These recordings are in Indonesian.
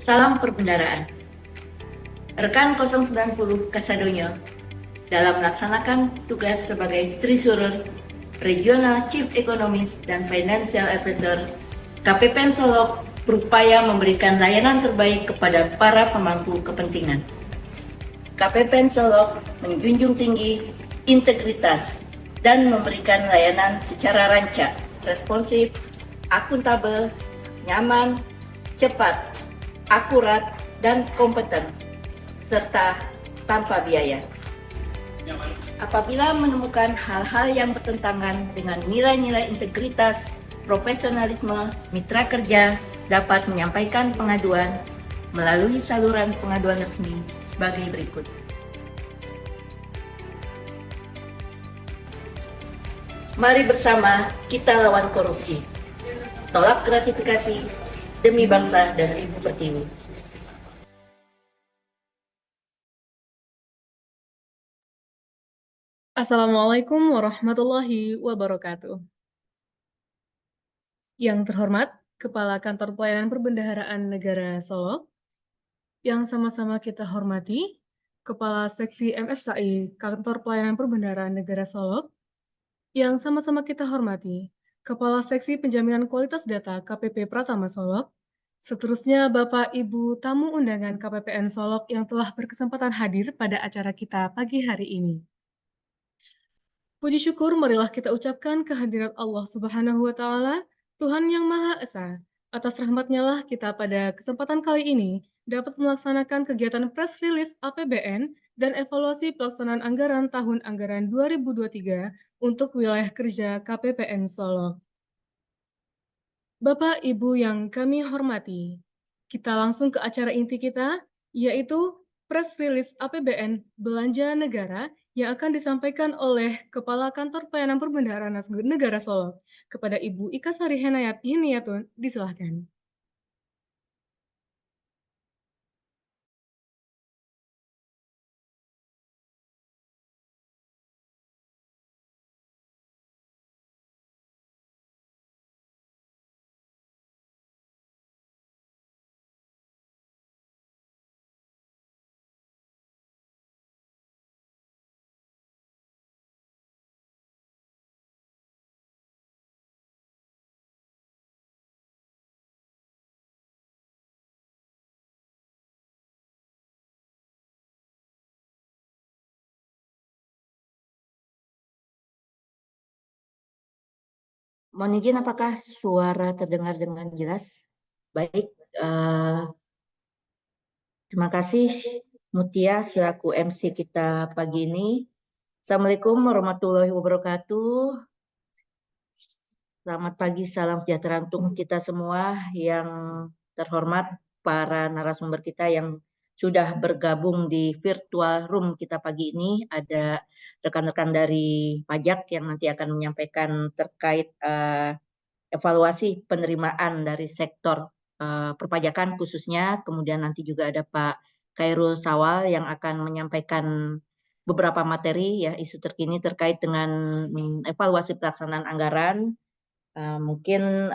Salam perbendaraan. Rekan 090 Kasadonyo dalam melaksanakan tugas sebagai Treasurer, Regional Chief Economist dan Financial Advisor KPPN Solok berupaya memberikan layanan terbaik kepada para pemangku kepentingan. KPPN Solok menjunjung tinggi integritas dan memberikan layanan secara rancak, responsif, akuntabel, nyaman, cepat, akurat, dan kompeten, serta tanpa biaya. Apabila menemukan hal-hal yang bertentangan dengan nilai-nilai integritas, profesionalisme, mitra kerja dapat menyampaikan pengaduan melalui saluran pengaduan resmi sebagai berikut. Mari bersama kita lawan korupsi. Tolak gratifikasi demi bangsa dan Ibu Pertiwi. Assalamualaikum warahmatullahi wabarakatuh. Yang terhormat, Kepala Kantor Pelayanan Perbendaharaan Negara Solok, yang sama-sama kita hormati, Kepala Seksi MSKI Kantor Pelayanan Perbendaharaan Negara Solok, yang sama-sama kita hormati, Kepala Seksi Penjaminan Kualitas Data KPP Pratama Solok, seterusnya Bapak Ibu tamu undangan KPPN Solok yang telah berkesempatan hadir pada acara kita pagi hari ini. Puji syukur marilah kita ucapkan kehadirat Allah Subhanahu wa Ta'ala, Tuhan yang Maha Esa. Atas rahmat-Nya lah kita pada kesempatan kali ini dapat melaksanakan kegiatan press release APBN dan evaluasi pelaksanaan anggaran tahun anggaran 2023 untuk wilayah kerja KPPN Solo. Bapak Ibu yang kami hormati, kita langsung ke acara inti kita, yaitu press release APBN Belanja Negara yang akan disampaikan oleh Kepala Kantor Pelayanan Perbendaharaan Negara Solo kepada Ibu Ika Sari Hinayatun, disilahkan. Mohon izin, apakah suara terdengar dengan jelas? Baik, terima kasih Mutia selaku MC kita pagi ini. Assalamualaikum warahmatullahi wabarakatuh. Selamat pagi, salam sejahtera untuk kita semua yang terhormat, para narasumber kita yang sudah bergabung di virtual room kita pagi ini. Ada rekan-rekan dari pajak yang nanti akan menyampaikan terkait evaluasi penerimaan dari sektor perpajakan khususnya. Kemudian nanti juga ada Pak Khairul Sawal yang akan menyampaikan beberapa materi ya isu terkini terkait dengan evaluasi pelaksanaan anggaran. Mungkin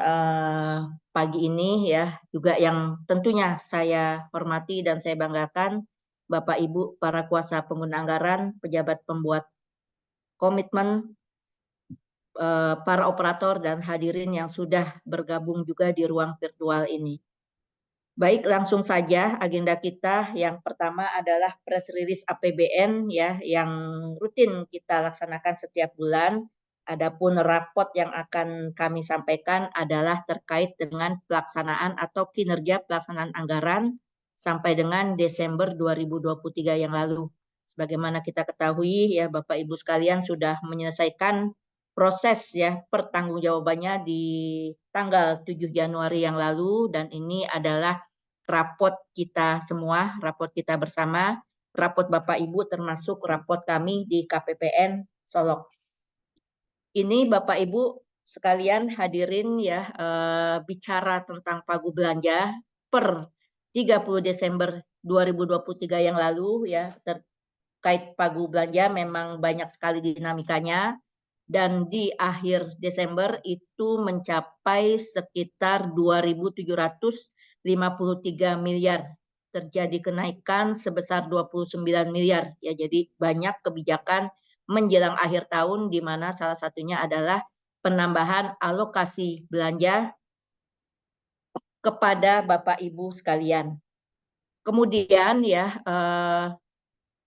pagi ini ya juga yang tentunya saya hormati dan saya banggakan Bapak Ibu para kuasa pengguna anggaran, pejabat pembuat komitmen, para operator dan hadirin yang sudah bergabung juga di ruang virtual ini. Baik, langsung saja agenda kita. Yang pertama adalah press release APBN ya yang rutin kita laksanakan setiap bulan. Adapun rapot yang akan kami sampaikan adalah terkait dengan pelaksanaan atau kinerja pelaksanaan anggaran sampai dengan Desember 2023 yang lalu. Sebagaimana kita ketahui ya Bapak Ibu sekalian sudah menyelesaikan proses ya pertanggungjawabannya di tanggal 7 Januari yang lalu, dan ini adalah rapot kita semua, rapot kita bersama, rapot Bapak Ibu termasuk rapot kami di KPPN Solok. Ini Bapak Ibu sekalian hadirin ya, bicara tentang pagu belanja per 30 Desember 2023 yang lalu ya, terkait pagu belanja memang banyak sekali dinamikanya, dan di akhir Desember itu mencapai sekitar 2.700 53 miliar. Terjadi kenaikan sebesar 29 miliar. Ya, jadi banyak kebijakan menjelang akhir tahun di mana salah satunya adalah penambahan alokasi belanja kepada Bapak Ibu sekalian. Kemudian ya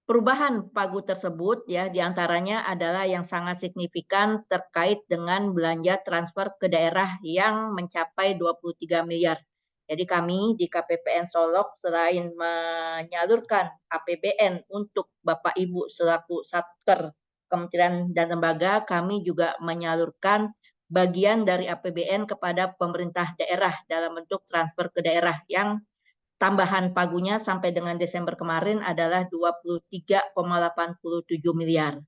perubahan pagu tersebut ya diantaranya adalah yang sangat signifikan terkait dengan belanja transfer ke daerah yang mencapai 23 miliar. Jadi kami di KPPN Solok selain menyalurkan APBN untuk Bapak Ibu selaku Satker Kementerian dan Lembaga, kami juga menyalurkan bagian dari APBN kepada pemerintah daerah dalam bentuk transfer ke daerah yang tambahan pagunya sampai dengan Desember kemarin adalah 23,87 miliar.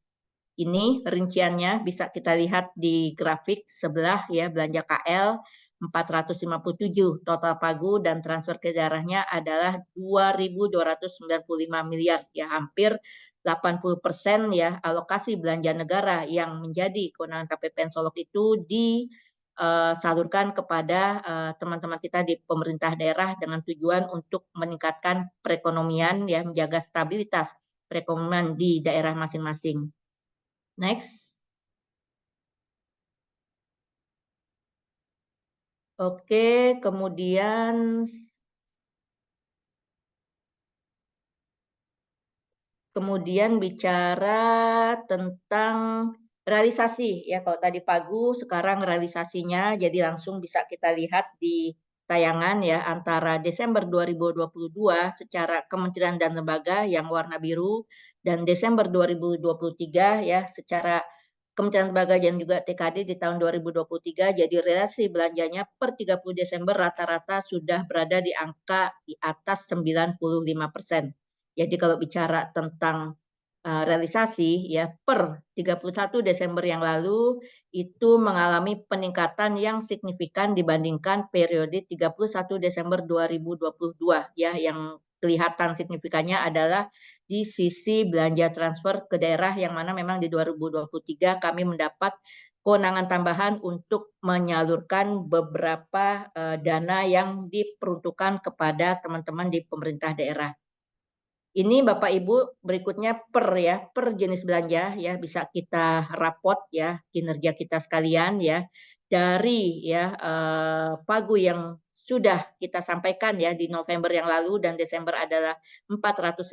Ini rinciannya bisa kita lihat di grafik sebelah ya, belanja KL 457, total pagu dan transfer ke daerahnya adalah 2.295 miliar, ya hampir 80% ya alokasi belanja negara yang menjadi kewenangan KPPN Solok itu disalurkan kepada teman-teman kita di pemerintah daerah dengan tujuan untuk meningkatkan perekonomian ya, menjaga stabilitas perekonomian di daerah masing-masing. Next. Oke, kemudian bicara tentang realisasi ya, kalau tadi pagu sekarang realisasinya jadi langsung bisa kita lihat di tayangan ya, antara Desember 2022 secara kementerian dan lembaga yang warna biru dan Desember 2023 ya secara kementerian lembaga dan juga TKD di tahun 2023. Jadi relasi belanjanya per 30 Desember rata-rata sudah berada di angka di atas 95%. Jadi kalau bicara tentang realisasi ya per 31 Desember yang lalu itu mengalami peningkatan yang signifikan dibandingkan periode 31 Desember 2022 ya, yang kelihatan signifikannya adalah di sisi belanja transfer ke daerah yang mana memang di 2023 kami mendapat kewenangan tambahan untuk menyalurkan beberapa dana yang diperuntukkan kepada teman-teman di pemerintah daerah. Ini Bapak Ibu berikutnya per jenis belanja ya, bisa kita rapot ya kinerja kita sekalian ya dari ya pagu yang sudah kita sampaikan ya di November yang lalu dan Desember adalah 457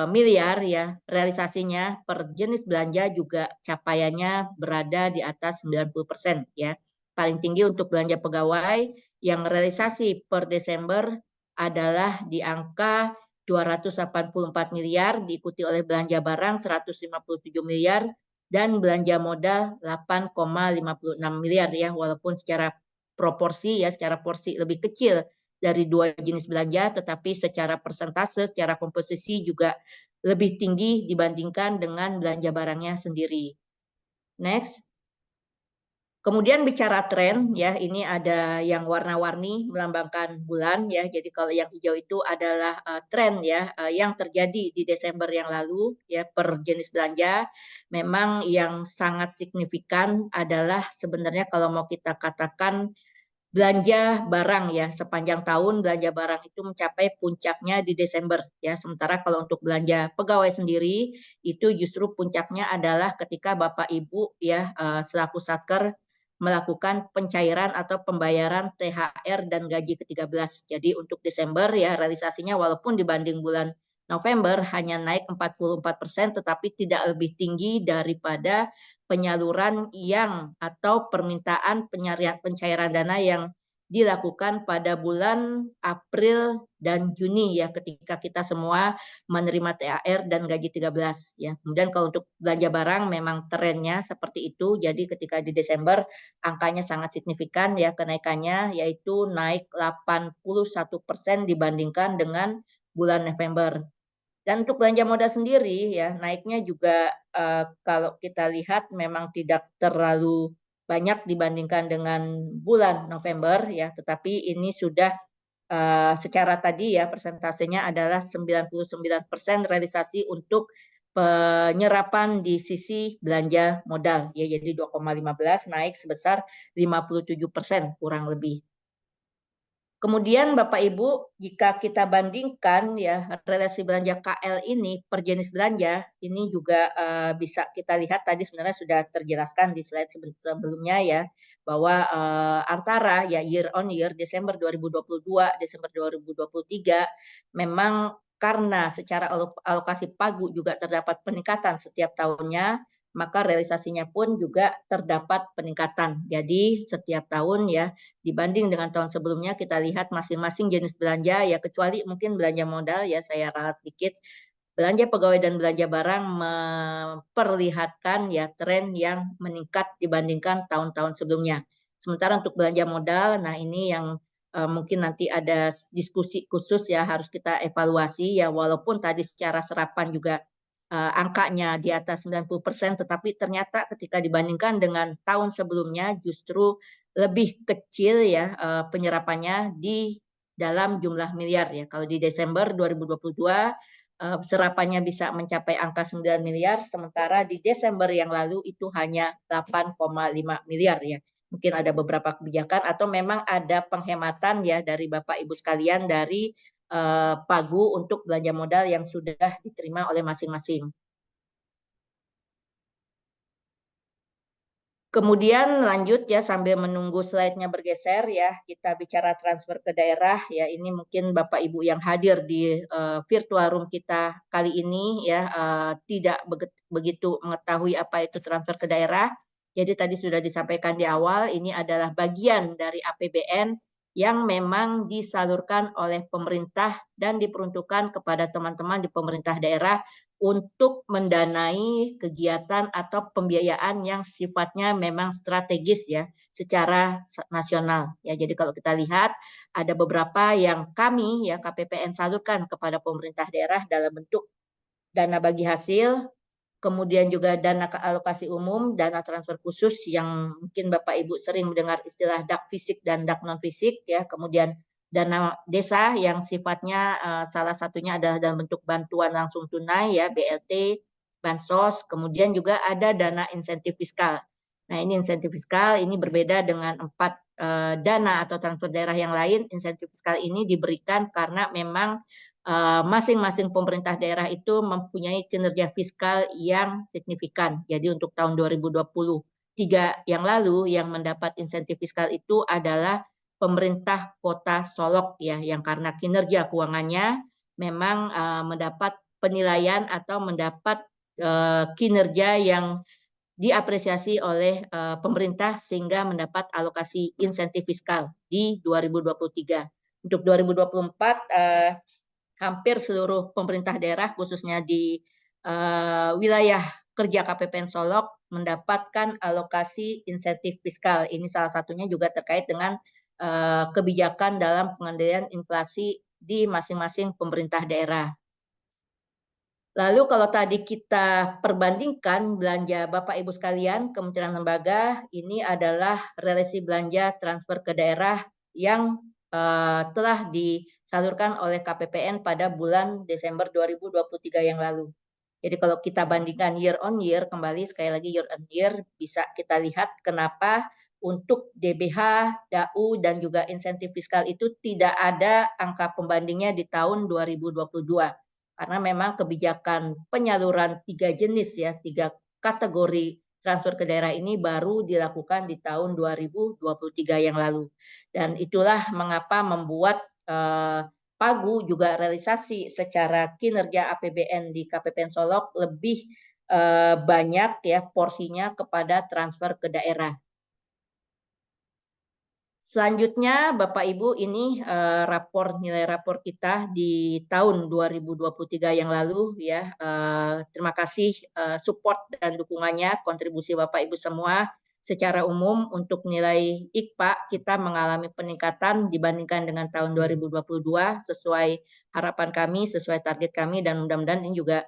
miliar ya, realisasinya per jenis belanja juga capaiannya berada di atas 90% ya. Paling tinggi untuk belanja pegawai yang realisasi per Desember adalah di angka 284 miliar, diikuti oleh belanja barang 157 miliar, dan belanja modal 8,56 miliar ya, walaupun secara proporsi ya, secara porsi lebih kecil dari dua jenis belanja, tetapi secara persentase, secara komposisi juga lebih tinggi dibandingkan dengan belanja barangnya sendiri. Next. Kemudian bicara tren ya, ini ada yang warna-warni melambangkan bulan ya. Jadi kalau yang hijau itu adalah tren ya yang terjadi di Desember yang lalu ya per jenis belanja. Memang yang sangat signifikan adalah sebenarnya kalau mau kita katakan belanja barang ya, sepanjang tahun belanja barang itu mencapai puncaknya di Desember ya. Sementara kalau untuk belanja pegawai sendiri itu justru puncaknya adalah ketika Bapak Ibu ya selaku Satker melakukan pencairan atau pembayaran THR dan gaji ke-13. Jadi untuk Desember ya realisasinya walaupun dibanding bulan November hanya naik 44%, tetapi tidak lebih tinggi daripada penyaluran yang atau permintaan pencairan dana yang dilakukan pada bulan April dan Juni ya, ketika kita semua menerima THR dan gaji 13 ya. Kemudian kalau untuk belanja barang memang trennya seperti itu. Jadi ketika di Desember angkanya sangat signifikan ya kenaikannya, yaitu naik 81% dibandingkan dengan bulan November. Dan untuk belanja modal sendiri ya naiknya juga kalau kita lihat memang tidak terlalu banyak dibandingkan dengan bulan November ya, tetapi ini sudah secara tadi ya persentasenya adalah 99% realisasi untuk penyerapan di sisi belanja modal ya, jadi 2,15 naik sebesar 57% kurang lebih. Kemudian Bapak Ibu, jika kita bandingkan ya relasi belanja KL ini per jenis belanja, ini juga bisa kita lihat tadi sebenarnya sudah terjelaskan di slide sebelumnya ya, bahwa antara ya year on year Desember 2022, Desember 2023 memang karena secara alokasi pagu juga terdapat peningkatan setiap tahunnya, maka realisasinya pun juga terdapat peningkatan. Jadi setiap tahun ya dibanding dengan tahun sebelumnya kita lihat masing-masing jenis belanja ya kecuali mungkin belanja modal ya saya ralat sedikit belanja pegawai dan belanja barang memperlihatkan ya tren yang meningkat dibandingkan tahun-tahun sebelumnya. Sementara untuk belanja modal, nah ini yang mungkin nanti ada diskusi khusus ya harus kita evaluasi ya walaupun tadi secara serapan juga angkanya di atas 90%, tetapi ternyata ketika dibandingkan dengan tahun sebelumnya justru lebih kecil ya penyerapannya di dalam jumlah miliar ya. Kalau di Desember 2022 serapannya bisa mencapai angka 9 miliar, sementara di Desember yang lalu itu hanya 8,5 miliar ya. Mungkin ada beberapa kebijakan atau memang ada penghematan ya dari Bapak Ibu sekalian dari pagu untuk belanja modal yang sudah diterima oleh masing-masing. Kemudian lanjut ya sambil menunggu slide-nya bergeser ya, kita bicara transfer ke daerah ya. Ini mungkin Bapak Ibu yang hadir di virtual room kita kali ini ya tidak begitu mengetahui apa itu transfer ke daerah. Jadi tadi sudah disampaikan di awal, ini adalah bagian dari APBN yang memang disalurkan oleh pemerintah dan diperuntukkan kepada teman-teman di pemerintah daerah untuk mendanai kegiatan atau pembiayaan yang sifatnya memang strategis ya secara nasional ya. Jadi kalau kita lihat ada beberapa yang kami ya KPPN salurkan kepada pemerintah daerah dalam bentuk dana bagi hasil, kemudian juga dana alokasi umum, dana transfer khusus yang mungkin Bapak Ibu sering mendengar istilah DAK fisik dan DAK non fisik ya, kemudian dana desa yang sifatnya salah satunya adalah dalam bentuk bantuan langsung tunai ya BLT, bansos, kemudian juga ada dana insentif fiskal. Nah, ini insentif fiskal ini berbeda dengan 4 dana atau transfer daerah yang lain. Insentif fiskal ini diberikan karena memang masing-masing pemerintah daerah itu mempunyai kinerja fiskal yang signifikan. Jadi untuk tahun 2023 yang lalu yang mendapat insentif fiskal itu adalah pemerintah Kota Solok ya, yang karena kinerja keuangannya memang mendapat penilaian atau mendapat kinerja yang diapresiasi oleh pemerintah sehingga mendapat alokasi insentif fiskal di 2023. Untuk 2024 hampir seluruh pemerintah daerah khususnya di wilayah kerja KPPN Solok mendapatkan alokasi insentif fiskal. Ini salah satunya juga terkait dengan kebijakan dalam pengendalian inflasi di masing-masing pemerintah daerah. Lalu kalau tadi kita perbandingkan belanja Bapak Ibu sekalian, Kementerian Lembaga, ini adalah relasi belanja transfer ke daerah yang telah disalurkan oleh KPPN pada bulan Desember 2023 yang lalu. Jadi kalau kita bandingkan year on year, kembali sekali lagi year on year, bisa kita lihat kenapa untuk DBH, DAU, dan juga insentif fiskal itu tidak ada angka pembandingnya di tahun 2022. Karena memang kebijakan penyaluran 3 jenis ya, 3 kategori transfer ke daerah ini baru dilakukan di tahun 2023 yang lalu. Dan itulah mengapa membuat pagu juga realisasi secara kinerja APBN di KPPN Solok lebih banyak ya porsinya kepada transfer ke daerah. Selanjutnya Bapak Ibu ini nilai rapor kita di tahun 2023 yang lalu ya. Terima kasih support dan dukungannya, kontribusi Bapak Ibu semua. Secara umum untuk nilai IKPA kita mengalami peningkatan dibandingkan dengan tahun 2022 sesuai harapan kami, sesuai target kami, dan mudah-mudahan ini juga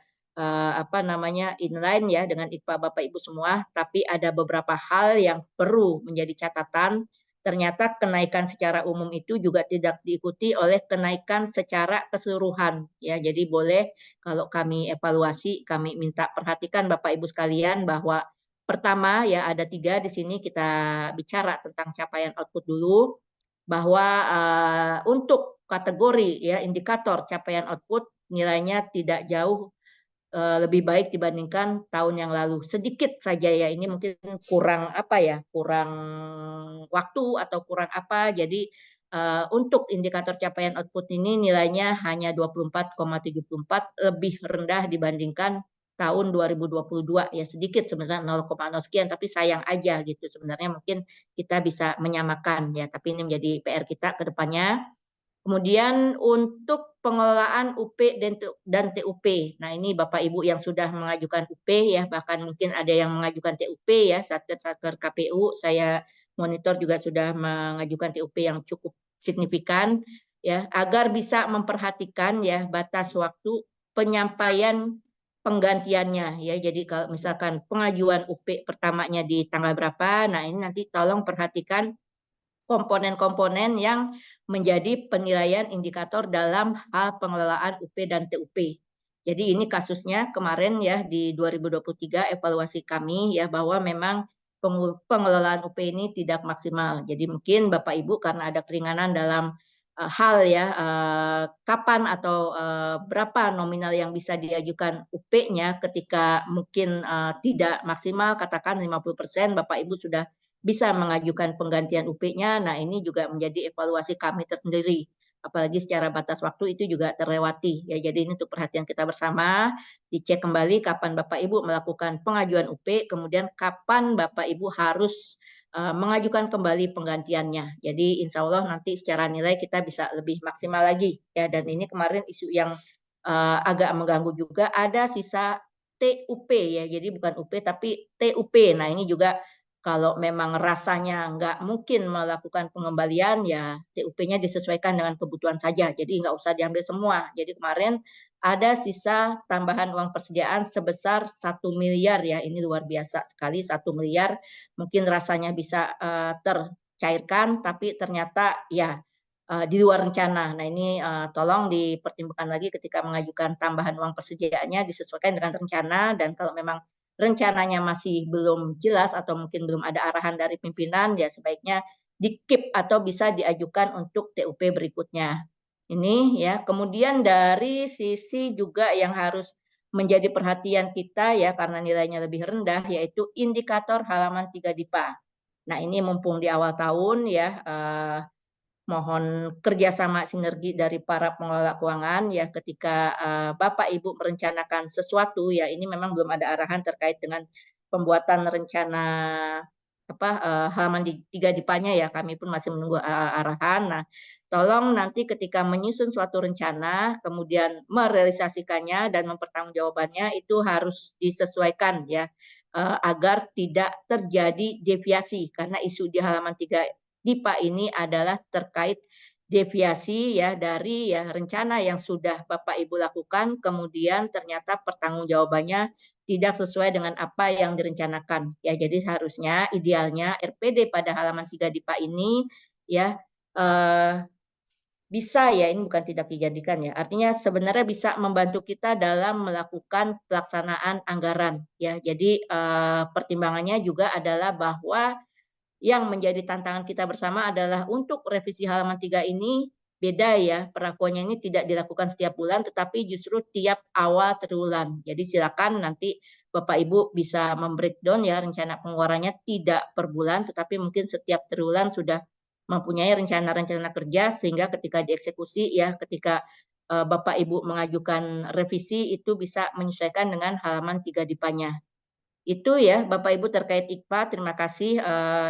inline ya dengan IKPA Bapak Ibu semua. Tapi ada beberapa hal yang perlu menjadi catatan. Ternyata kenaikan secara umum itu juga tidak diikuti oleh kenaikan secara keseluruhan ya. Jadi boleh kalau kami evaluasi, kami minta perhatikan Bapak Ibu sekalian bahwa pertama ya ada 3 di sini kita bicara tentang capaian output dulu. bahwa untuk kategori ya indikator capaian output nilainya tidak jauh lebih baik dibandingkan tahun yang lalu. Sedikit saja ya, ini mungkin kurang apa ya, kurang waktu atau kurang apa. Jadi untuk indikator capaian output ini nilainya hanya 24,74, lebih rendah dibandingkan tahun 2022 ya, sedikit sebenarnya 0,0 sekian, tapi sayang aja gitu. Sebenarnya mungkin kita bisa menyamakan ya, tapi ini menjadi PR kita ke depannya. Kemudian untuk pengelolaan UP dan TUP. Nah, ini Bapak Ibu yang sudah mengajukan UP ya, bahkan mungkin ada yang mengajukan TUP ya, Satker KPU. Saya monitor juga sudah mengajukan TUP yang cukup signifikan ya, agar bisa memperhatikan ya batas waktu penyampaian penggantiannya ya. Jadi kalau misalkan pengajuan UP pertamanya di tanggal berapa, nah ini nanti tolong perhatikan komponen-komponen yang menjadi penilaian indikator dalam hal pengelolaan UP dan TUP. Jadi ini kasusnya kemarin ya di 2023 evaluasi kami ya, bahwa memang pengelolaan UP ini tidak maksimal. Jadi mungkin Bapak Ibu karena ada keringanan dalam hal ya kapan atau berapa nominal yang bisa diajukan UP-nya ketika mungkin tidak maksimal, katakan 50%, Bapak Ibu sudah bisa mengajukan penggantian UP-nya. Nah, ini juga menjadi evaluasi kami tersendiri. Apalagi secara batas waktu itu juga terlewati. Ya, jadi ini untuk perhatian kita bersama, dicek kembali kapan Bapak Ibu melakukan pengajuan UP, kemudian kapan Bapak Ibu harus mengajukan kembali penggantiannya. Jadi insya Allah nanti secara nilai kita bisa lebih maksimal lagi. Ya, dan ini kemarin isu yang agak mengganggu juga, ada sisa TUP ya, jadi bukan UP tapi TUP. Nah, ini juga kalau memang rasanya nggak mungkin melakukan pengembalian, ya TUP-nya disesuaikan dengan kebutuhan saja. Jadi nggak usah diambil semua. Jadi kemarin ada sisa tambahan uang persediaan sebesar 1 miliar ya. Ini luar biasa sekali, 1 miliar. Mungkin rasanya bisa tercairkan, tapi ternyata ya di luar rencana. Nah ini tolong dipertimbangkan lagi ketika mengajukan tambahan uang persediaannya, disesuaikan dengan rencana, dan kalau memang rencananya masih belum jelas atau mungkin belum ada arahan dari pimpinan, ya sebaiknya di-keep atau bisa diajukan untuk TUP berikutnya. Ini ya. Kemudian dari sisi juga yang harus menjadi perhatian kita ya karena nilainya lebih rendah, yaitu indikator halaman 3 DIPA. Nah, ini mumpung di awal tahun ya, mohon kerjasama sinergi dari para pengelola keuangan ya ketika Bapak Ibu merencanakan sesuatu ya, ini memang belum ada arahan terkait dengan pembuatan rencana halaman 3 DIPA-nya ya, kami pun masih menunggu arahan. Nah, tolong nanti ketika menyusun suatu rencana kemudian merealisasikannya dan mempertanggungjawabannya itu harus disesuaikan ya, agar tidak terjadi deviasi, karena isu di halaman 3 DIPA ini adalah terkait deviasi ya dari ya rencana yang sudah Bapak Ibu lakukan, kemudian ternyata pertanggungjawabannya tidak sesuai dengan apa yang direncanakan. Ya, jadi seharusnya idealnya RPD pada halaman 3 DIPA ini ya bisa ya, ini bukan tidak dijadikan ya. Artinya sebenarnya bisa membantu kita dalam melakukan pelaksanaan anggaran ya. Jadi pertimbangannya juga adalah bahwa yang menjadi tantangan kita bersama adalah untuk revisi halaman 3 ini beda ya, perlakuannya ini tidak dilakukan setiap bulan tetapi justru tiap awal triwulan. Jadi silakan nanti Bapak Ibu bisa membreakdown ya rencana pengeluarannya tidak per bulan tetapi mungkin setiap triwulan sudah mempunyai rencana-rencana kerja sehingga ketika dieksekusi ya, ketika Bapak Ibu mengajukan revisi itu bisa menyesuaikan dengan halaman 3 DIPA-nya. Itu ya Bapak Ibu terkait IKPA, terima kasih.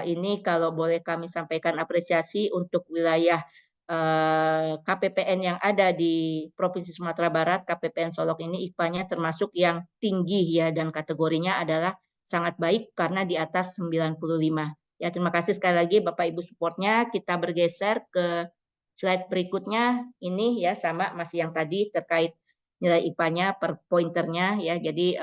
Ini kalau boleh kami sampaikan apresiasi untuk wilayah KPPN yang ada di Provinsi Sumatera Barat, KPPN Solok ini IKPA-nya termasuk yang tinggi ya, dan kategorinya adalah sangat baik karena di atas 95. Ya, terima kasih sekali lagi Bapak Ibu supportnya. Kita bergeser ke slide berikutnya. Ini ya sama masih yang tadi terkait nilai IKPA-nya per pointernya ya. Jadi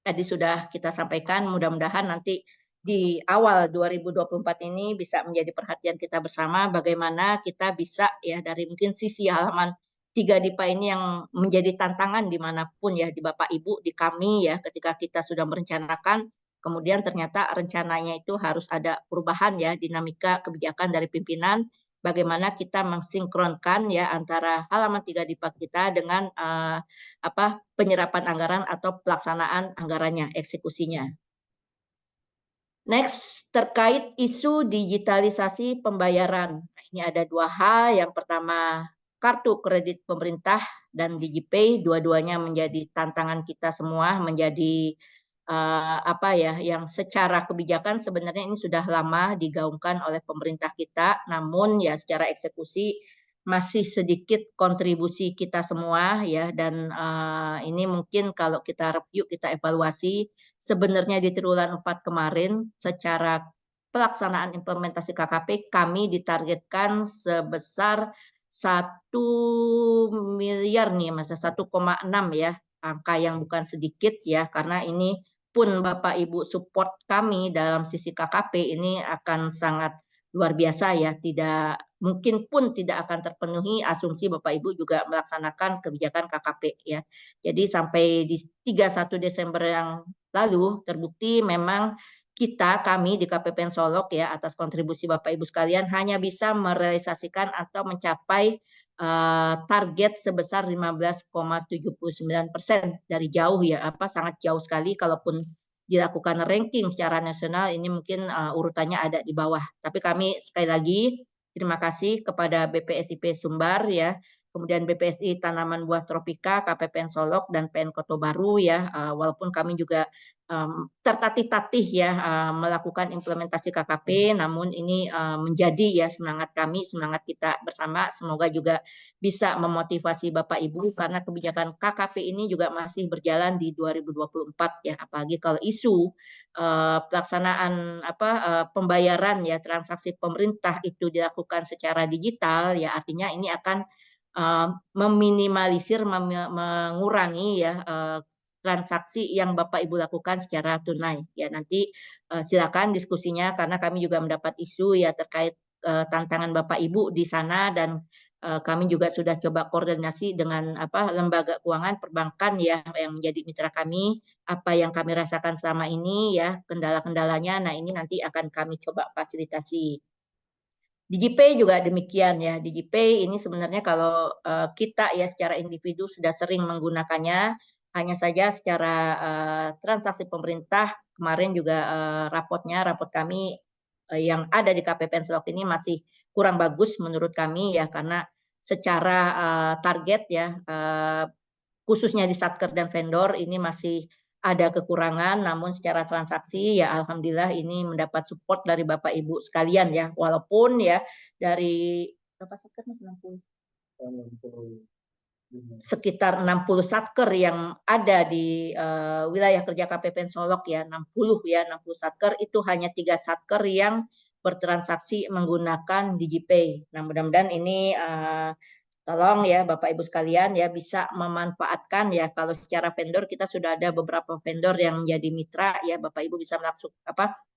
tadi sudah kita sampaikan, mudah-mudahan nanti di awal 2024 ini bisa menjadi perhatian kita bersama bagaimana kita bisa ya dari mungkin sisi halaman 3 DIPA ini yang menjadi tantangan dimanapun ya, di Bapak Ibu, di kami ya, ketika kita sudah merencanakan, kemudian ternyata rencananya itu harus ada perubahan ya, dinamika kebijakan dari pimpinan, bagaimana kita mensinkronkan ya antara halaman 3 Dipa kita dengan penyerapan anggaran atau pelaksanaan anggarannya, eksekusinya. Next, terkait isu digitalisasi pembayaran. Nah, ini ada dua hal. Yang pertama, kartu kredit pemerintah dan DigiPay, dua-duanya menjadi tantangan kita semua, menjadi yang secara kebijakan sebenarnya ini sudah lama digaungkan oleh pemerintah kita, namun ya secara eksekusi masih sedikit kontribusi kita semua ya, dan ini mungkin kalau kita review, kita evaluasi sebenarnya di triwulan 4 kemarin secara pelaksanaan implementasi KKP kami ditargetkan sebesar 1 miliar nih Mas, 1,6 ya, angka yang bukan sedikit ya, karena ini pun Bapak Ibu support kami dalam sisi KKP ini akan sangat luar biasa ya, tidak mungkin pun tidak akan terpenuhi asumsi Bapak Ibu juga melaksanakan kebijakan KKP ya. Jadi sampai di 31 Desember yang lalu terbukti memang kami di KPPN Solok ya atas kontribusi Bapak Ibu sekalian hanya bisa merealisasikan atau mencapai target sebesar 15,79% dari jauh ya, sangat jauh sekali kalaupun dilakukan ranking secara nasional ini mungkin urutannya ada di bawah. Tapi kami sekali lagi terima kasih kepada BPSIP Sumbar ya, kemudian BPSI Tanaman Buah Tropika, KPPN Solok dan PN Koto Baru ya, walaupun kami juga tertatih-tatih ya melakukan implementasi KKP, namun ini menjadi ya semangat kami, semangat kita bersama. Semoga juga bisa memotivasi Bapak Ibu karena kebijakan KKP ini juga masih berjalan di 2024 ya, apalagi kalau isu pelaksanaan pembayaran ya transaksi pemerintah itu dilakukan secara digital ya, artinya ini akan meminimalisir, mengurangi ya transaksi yang Bapak Ibu lakukan secara tunai. Ya nanti silakan diskusinya karena kami juga mendapat isu ya terkait tantangan Bapak Ibu di sana, dan kami juga sudah coba koordinasi dengan lembaga keuangan perbankan ya yang menjadi mitra kami, apa yang kami rasakan selama ini ya kendala-kendalanya. Nah ini nanti akan kami coba fasilitasi. DigiPay juga demikian ya. DigiPay ini sebenarnya kalau kita ya secara individu sudah sering menggunakannya, hanya saja secara transaksi pemerintah kemarin juga rapot kami yang ada di KPPN Solok ini masih kurang bagus menurut kami ya, karena secara target ya khususnya di Satker dan vendor ini masih ada kekurangan, namun secara transaksi ya alhamdulillah ini mendapat support dari Bapak Ibu sekalian ya, walaupun ya dari berapa Satker Mas? 60? Sekitar 60 satker yang ada di wilayah kerja KPPN Solok ya, 60 ya, 60 satker itu hanya 3 satker yang bertransaksi menggunakan DigiPay. Nah, mudah-mudahan ini tolong ya Bapak Ibu sekalian ya bisa memanfaatkan ya, kalau secara vendor kita sudah ada beberapa vendor yang menjadi mitra ya, Bapak Ibu bisa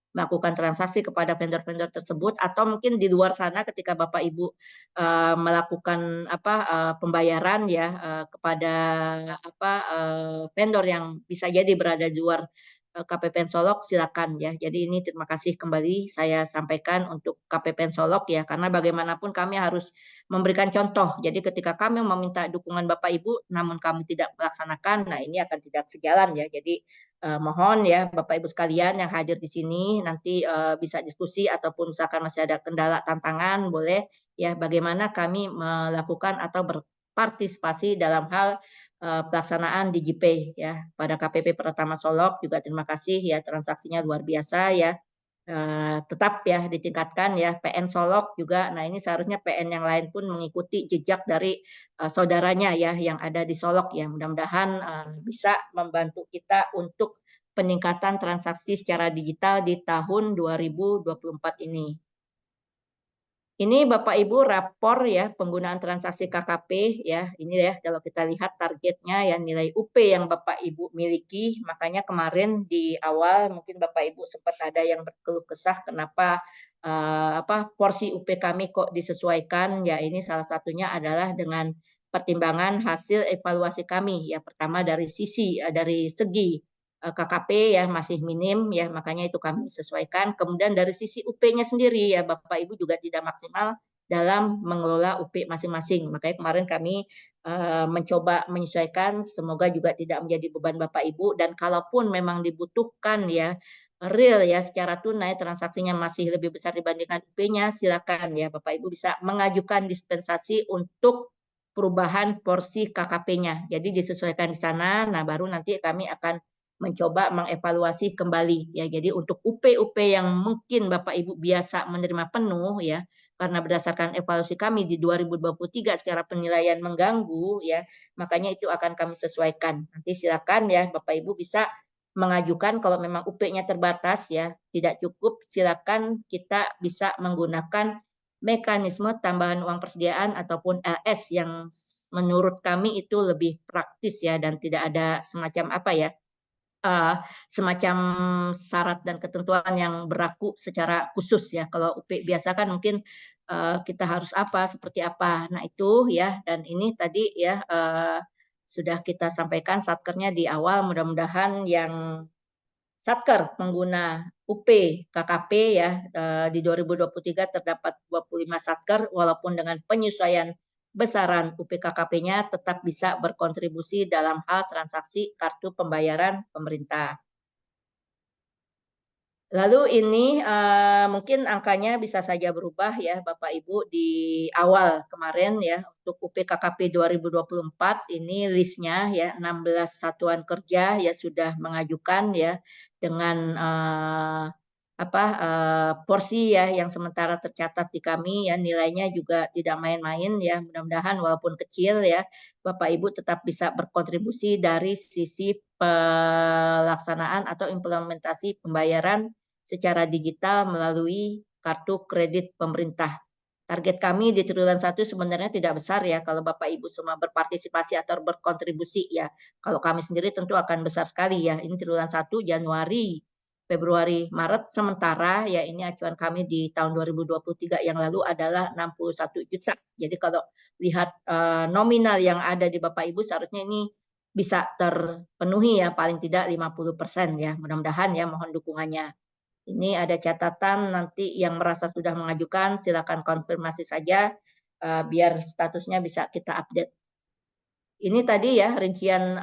melakukan transaksi kepada vendor-vendor tersebut, atau mungkin di luar sana ketika Bapak Ibu melakukan pembayaran ya kepada vendor yang bisa jadi berada di luar KPPN Solok, silakan ya. Jadi ini terima kasih kembali saya sampaikan untuk KPPN Solok ya, karena bagaimanapun kami harus memberikan contoh. Jadi ketika kami meminta dukungan Bapak Ibu namun kami tidak melaksanakan, nah ini akan tidak sejalan ya. Jadi mohon ya Bapak Ibu sekalian yang hadir di sini nanti bisa diskusi ataupun misalkan masih ada kendala tantangan, boleh ya bagaimana kami melakukan atau berpartisipasi dalam hal pelaksanaan DigiPay ya pada KPP Pratama Solok. Juga terima kasih ya, transaksinya luar biasa ya. Tetap ya ditingkatkan ya PN Solok juga. Nah ini seharusnya PN yang lain pun mengikuti jejak dari saudaranya ya yang ada di Solok ya. Mudah-mudahan bisa membantu kita untuk peningkatan transaksi secara digital di tahun 2024 ini. Ini Bapak Ibu rapor ya penggunaan transaksi KKP ya. Ini ya kalau kita lihat targetnya ya, nilai UP yang Bapak Ibu miliki. Makanya kemarin di awal mungkin Bapak Ibu sempat ada yang berkeluh kesah kenapa porsi UP kami kok disesuaikan. Ya ini salah satunya adalah dengan pertimbangan hasil evaluasi kami ya. Pertama dari segi KKP ya masih minim ya, makanya itu kami sesuaikan. Kemudian dari sisi UP-nya sendiri ya Bapak Ibu juga tidak maksimal, dalam mengelola UP masing-masing. Makanya kemarin kami mencoba menyesuaikan, semoga juga tidak menjadi beban Bapak Ibu, dan kalaupun memang dibutuhkan ya real ya secara tunai transaksinya masih lebih besar dibandingkan UP-nya, silakan ya Bapak Ibu bisa mengajukan dispensasi untuk perubahan porsi KKP-nya. Jadi disesuaikan di sana. Nah, baru nanti kami akan mencoba mengevaluasi kembali ya. Jadi untuk UP-UP yang mungkin Bapak Ibu biasa menerima penuh ya, karena berdasarkan evaluasi kami di 2023 secara penilaian mengganggu ya, makanya itu akan kami sesuaikan. Nanti silakan ya Bapak Ibu bisa mengajukan kalau memang UP-nya terbatas ya, tidak cukup, silakan kita bisa menggunakan mekanisme tambahan uang persediaan ataupun LS yang menurut kami itu lebih praktis ya, dan tidak ada semacam apa ya, semacam syarat dan ketentuan yang berlaku secara khusus ya. Kalau UP biasa kan mungkin kita harus apa, seperti apa. Nah itu ya, dan ini tadi ya sudah kita sampaikan satkernya di awal, mudah-mudahan yang satker pengguna UP KKP ya di 2023 terdapat 25 satker, walaupun dengan penyesuaian besaran UP KKP-nya tetap bisa berkontribusi dalam hal transaksi kartu pembayaran pemerintah. Lalu ini mungkin angkanya bisa saja berubah ya Bapak Ibu di awal kemarin ya, untuk UP KKP 2024 ini listnya ya 16 satuan kerja ya sudah mengajukan ya dengan porsi ya yang sementara tercatat di kami ya, nilainya juga tidak main-main ya, mudah-mudahan walaupun kecil ya Bapak Ibu tetap bisa berkontribusi dari sisi pelaksanaan atau implementasi pembayaran secara digital melalui kartu kredit pemerintah. Target kami di triwulan 1 sebenarnya tidak besar ya kalau Bapak Ibu semua berpartisipasi atau berkontribusi ya. Kalau kami sendiri tentu akan besar sekali ya. Ini triwulan 1 Januari, Februari, Maret, sementara ya ini acuan kami di tahun 2023 yang lalu adalah 61 juta. Jadi kalau lihat nominal yang ada di Bapak Ibu seharusnya ini bisa terpenuhi ya paling tidak 50% ya. Mudah-mudahan ya, mohon dukungannya. Ini ada catatan, nanti yang merasa sudah mengajukan silakan konfirmasi saja biar statusnya bisa kita update. Ini tadi ya rincian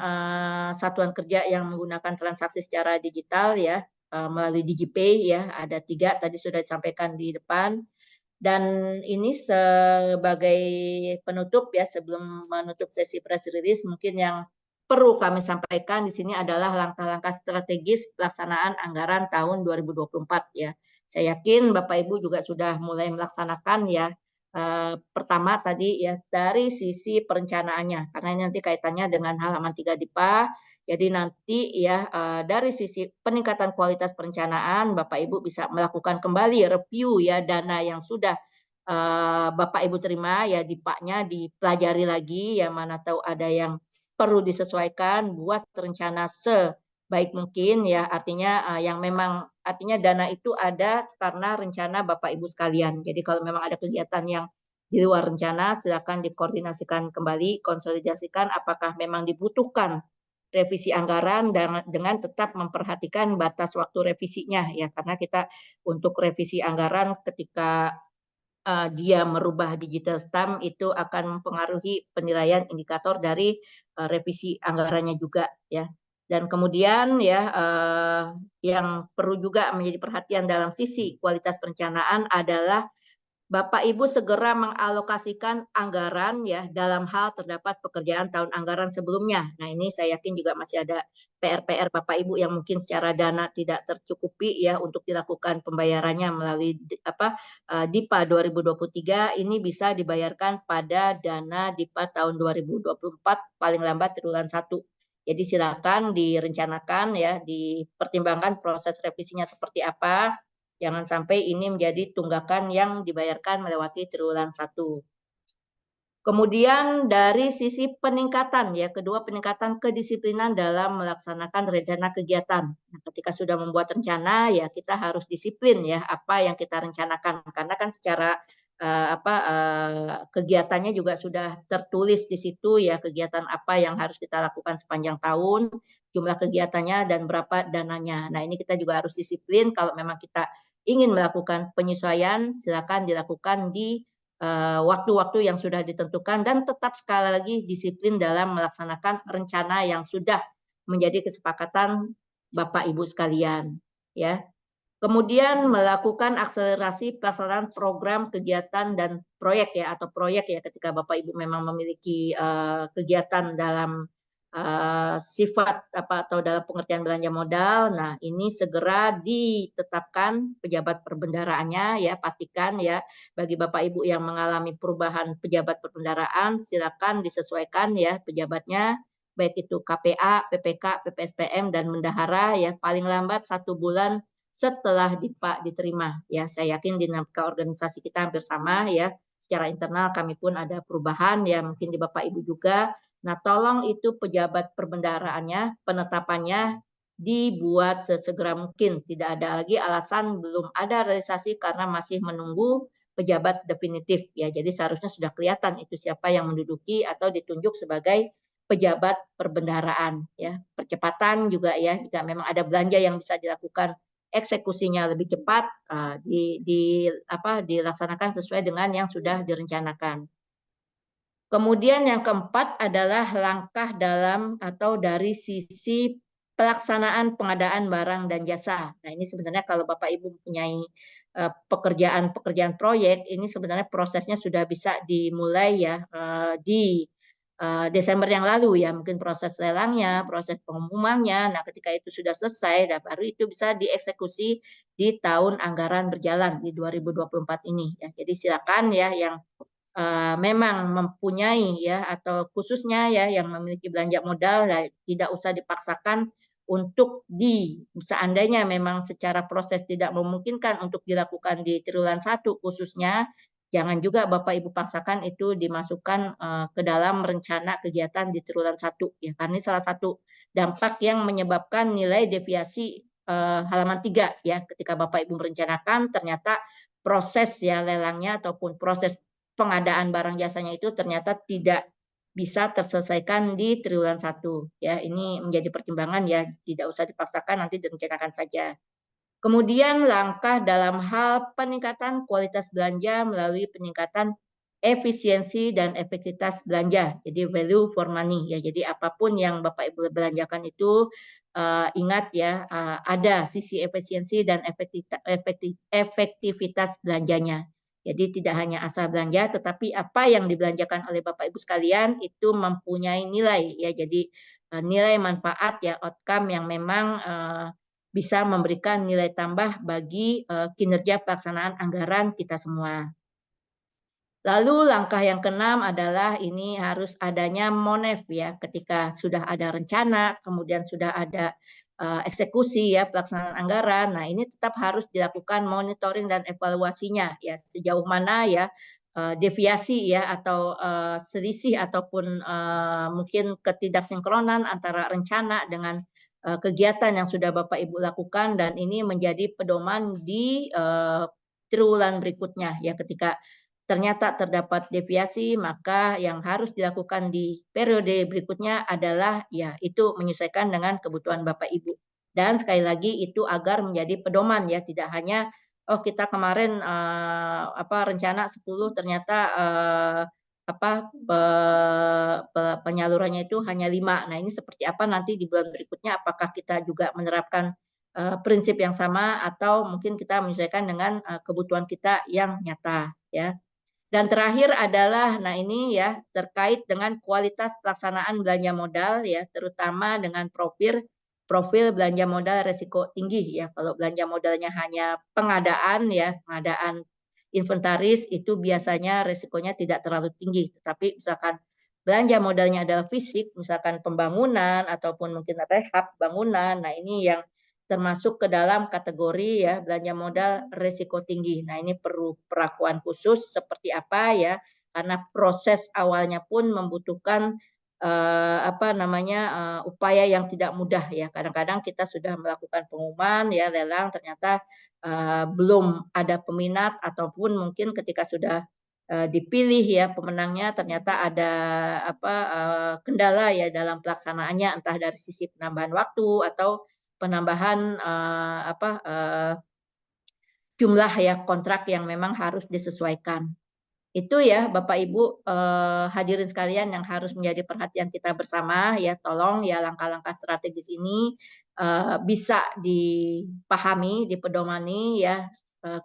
satuan kerja yang menggunakan transaksi secara digital ya melalui DigiPay ya, ada 3 tadi sudah disampaikan di depan. Dan ini sebagai penutup ya, sebelum menutup sesi press release, mungkin yang perlu kami sampaikan di sini adalah langkah-langkah strategis pelaksanaan anggaran tahun 2024 ya. Saya yakin Bapak Ibu juga sudah mulai melaksanakan ya. Pertama tadi ya dari sisi perencanaannya, karena ini nanti kaitannya dengan halaman 3 DIPA. Jadi nanti ya dari sisi peningkatan kualitas perencanaan, Bapak Ibu bisa melakukan kembali review ya dana yang sudah Bapak Ibu terima ya DIPA-nya dipelajari lagi ya, mana tahu ada yang perlu disesuaikan, buat rencana sebaik mungkin ya, artinya yang memang artinya dana itu ada karena rencana Bapak Ibu sekalian. Jadi kalau memang ada kegiatan yang di luar rencana, silakan dikoordinasikan kembali, konsolidasikan apakah memang dibutuhkan revisi anggaran dengan tetap memperhatikan batas waktu revisinya ya, karena kita untuk revisi anggaran ketika dia merubah digital stamp itu akan mempengaruhi penilaian indikator dari revisi anggarannya juga ya. Dan kemudian ya yang perlu juga menjadi perhatian dalam sisi kualitas perencanaan adalah Bapak Ibu segera mengalokasikan anggaran ya dalam hal terdapat pekerjaan tahun anggaran sebelumnya. Nah, ini saya yakin juga masih ada PR-PR Bapak Ibu yang mungkin secara dana tidak tercukupi ya untuk dilakukan pembayarannya melalui DIPA 2023 ini bisa dibayarkan pada dana DIPA tahun 2024 paling lambat triwulan 1. Jadi silakan direncanakan ya, dipertimbangkan proses revisinya seperti apa. Jangan sampai ini menjadi tunggakan yang dibayarkan melewati triwulan 1. Kemudian dari sisi peningkatan ya, kedua peningkatan kedisiplinan dalam melaksanakan rencana kegiatan. Nah, ketika sudah membuat rencana ya kita harus disiplin ya apa yang kita rencanakan, karena kan secara kegiatannya juga sudah tertulis di situ ya, kegiatan apa yang harus kita lakukan sepanjang tahun, jumlah kegiatannya dan berapa dananya. Nah, ini kita juga harus disiplin. Kalau memang kita ingin melakukan penyesuaian, silakan dilakukan di waktu-waktu yang sudah ditentukan dan tetap sekali lagi disiplin dalam melaksanakan rencana yang sudah menjadi kesepakatan Bapak Ibu sekalian, ya. Kemudian melakukan akselerasi pelaksanaan program kegiatan dan proyek ya atau proyek ya ketika Bapak Ibu memang memiliki kegiatan dalam sifat apa atau dalam pengertian belanja modal. Nah, ini segera ditetapkan pejabat perbendaharaannya ya, pastikan ya bagi Bapak Ibu yang mengalami perubahan pejabat perbendaharaan silakan disesuaikan ya pejabatnya baik itu KPA, PPK, PPSPM dan bendahara ya paling lambat 1 bulan setelah diterima ya. Saya yakin dinamika organisasi kita hampir sama ya. Secara internal kami pun ada perubahan ya mungkin di Bapak Ibu juga. Nah, tolong itu pejabat perbendaharaannya, penetapannya dibuat sesegera mungkin. Tidak ada lagi alasan belum ada realisasi karena masih menunggu pejabat definitif ya. Jadi seharusnya sudah kelihatan itu siapa yang menduduki atau ditunjuk sebagai pejabat perbendaharaan ya. Percepatan juga ya jika memang ada belanja yang bisa dilakukan eksekusinya lebih cepat dilaksanakan sesuai dengan yang sudah direncanakan. Kemudian yang keempat adalah langkah dalam atau dari sisi pelaksanaan pengadaan barang dan jasa. Nah, ini sebenarnya kalau Bapak Ibu mempunyai pekerjaan-pekerjaan proyek, ini sebenarnya prosesnya sudah bisa dimulai ya di Desember yang lalu ya, mungkin proses lelangnya, proses pengumumannya. Nah, ketika itu sudah selesai, dan baru itu bisa dieksekusi di tahun anggaran berjalan di 2024 ini. Ya. Jadi silakan ya yang memang mempunyai ya atau khususnya ya yang memiliki belanja modal ya, tidak usah dipaksakan untuk seandainya memang secara proses tidak memungkinkan untuk dilakukan di triwulan 1 khususnya jangan juga Bapak Ibu paksakan itu dimasukkan ke dalam rencana kegiatan di triwulan 1 ya karena ini salah satu dampak yang menyebabkan nilai deviasi halaman 3 ya ketika Bapak Ibu merencanakan ternyata proses ya lelangnya ataupun proses pengadaan barang jasanya itu ternyata tidak bisa terselesaikan di triwulan 1 ya. Ini menjadi pertimbangan ya, tidak usah dipaksakan nanti direncanakan saja. Kemudian langkah dalam hal peningkatan kualitas belanja melalui peningkatan efisiensi dan efektivitas belanja. Jadi value for money ya. Jadi apapun yang Bapak Ibu belanjakan itu ingat ya ada sisi efisiensi dan efektivitas belanjanya. Jadi tidak hanya asal belanja, tetapi apa yang dibelanjakan oleh Bapak Ibu sekalian itu mempunyai nilai ya. Jadi nilai manfaat ya outcome yang memang bisa memberikan nilai tambah bagi kinerja pelaksanaan anggaran kita semua. Lalu langkah yang keenam adalah ini harus adanya monef ya ketika sudah ada rencana, kemudian sudah ada eksekusi ya pelaksanaan anggaran. Nah, ini tetap harus dilakukan monitoring dan evaluasinya ya sejauh mana ya deviasi ya atau selisih ataupun mungkin ketidaksinkronan antara rencana dengan kegiatan yang sudah Bapak Ibu lakukan dan ini menjadi pedoman di triwulan berikutnya ya ketika ternyata terdapat deviasi, maka yang harus dilakukan di periode berikutnya adalah ya itu menyesuaikan dengan kebutuhan Bapak Ibu. Dan sekali lagi itu agar menjadi pedoman ya, tidak hanya oh kita kemarin rencana 10 ternyata penyalurannya itu hanya 5. Nah, ini seperti apa nanti di bulan berikutnya apakah kita juga menerapkan prinsip yang sama atau mungkin kita menyesuaikan dengan kebutuhan kita yang nyata ya. Dan terakhir adalah, nah ini ya terkait dengan kualitas pelaksanaan belanja modal ya, terutama dengan profil belanja modal resiko tinggi ya. Kalau belanja modalnya hanya pengadaan ya, pengadaan inventaris itu biasanya resikonya tidak terlalu tinggi. Tetapi misalkan belanja modalnya adalah fisik, misalkan pembangunan ataupun mungkin rehab bangunan, nah ini yang termasuk ke dalam kategori ya belanja modal risiko tinggi. Nah, ini perlu perlakuan khusus seperti apa ya? Karena proses awalnya pun membutuhkan upaya yang tidak mudah ya. Kadang-kadang kita sudah melakukan pengumuman ya lelang ternyata belum ada peminat ataupun mungkin ketika sudah dipilih ya pemenangnya ternyata ada kendala ya dalam pelaksanaannya entah dari sisi penambahan waktu atau penambahan jumlah ya kontrak yang memang harus disesuaikan. Itu ya Bapak Ibu hadirin sekalian yang harus menjadi perhatian kita bersama ya, tolong ya langkah-langkah strategis ini bisa dipahami, dipedomani ya,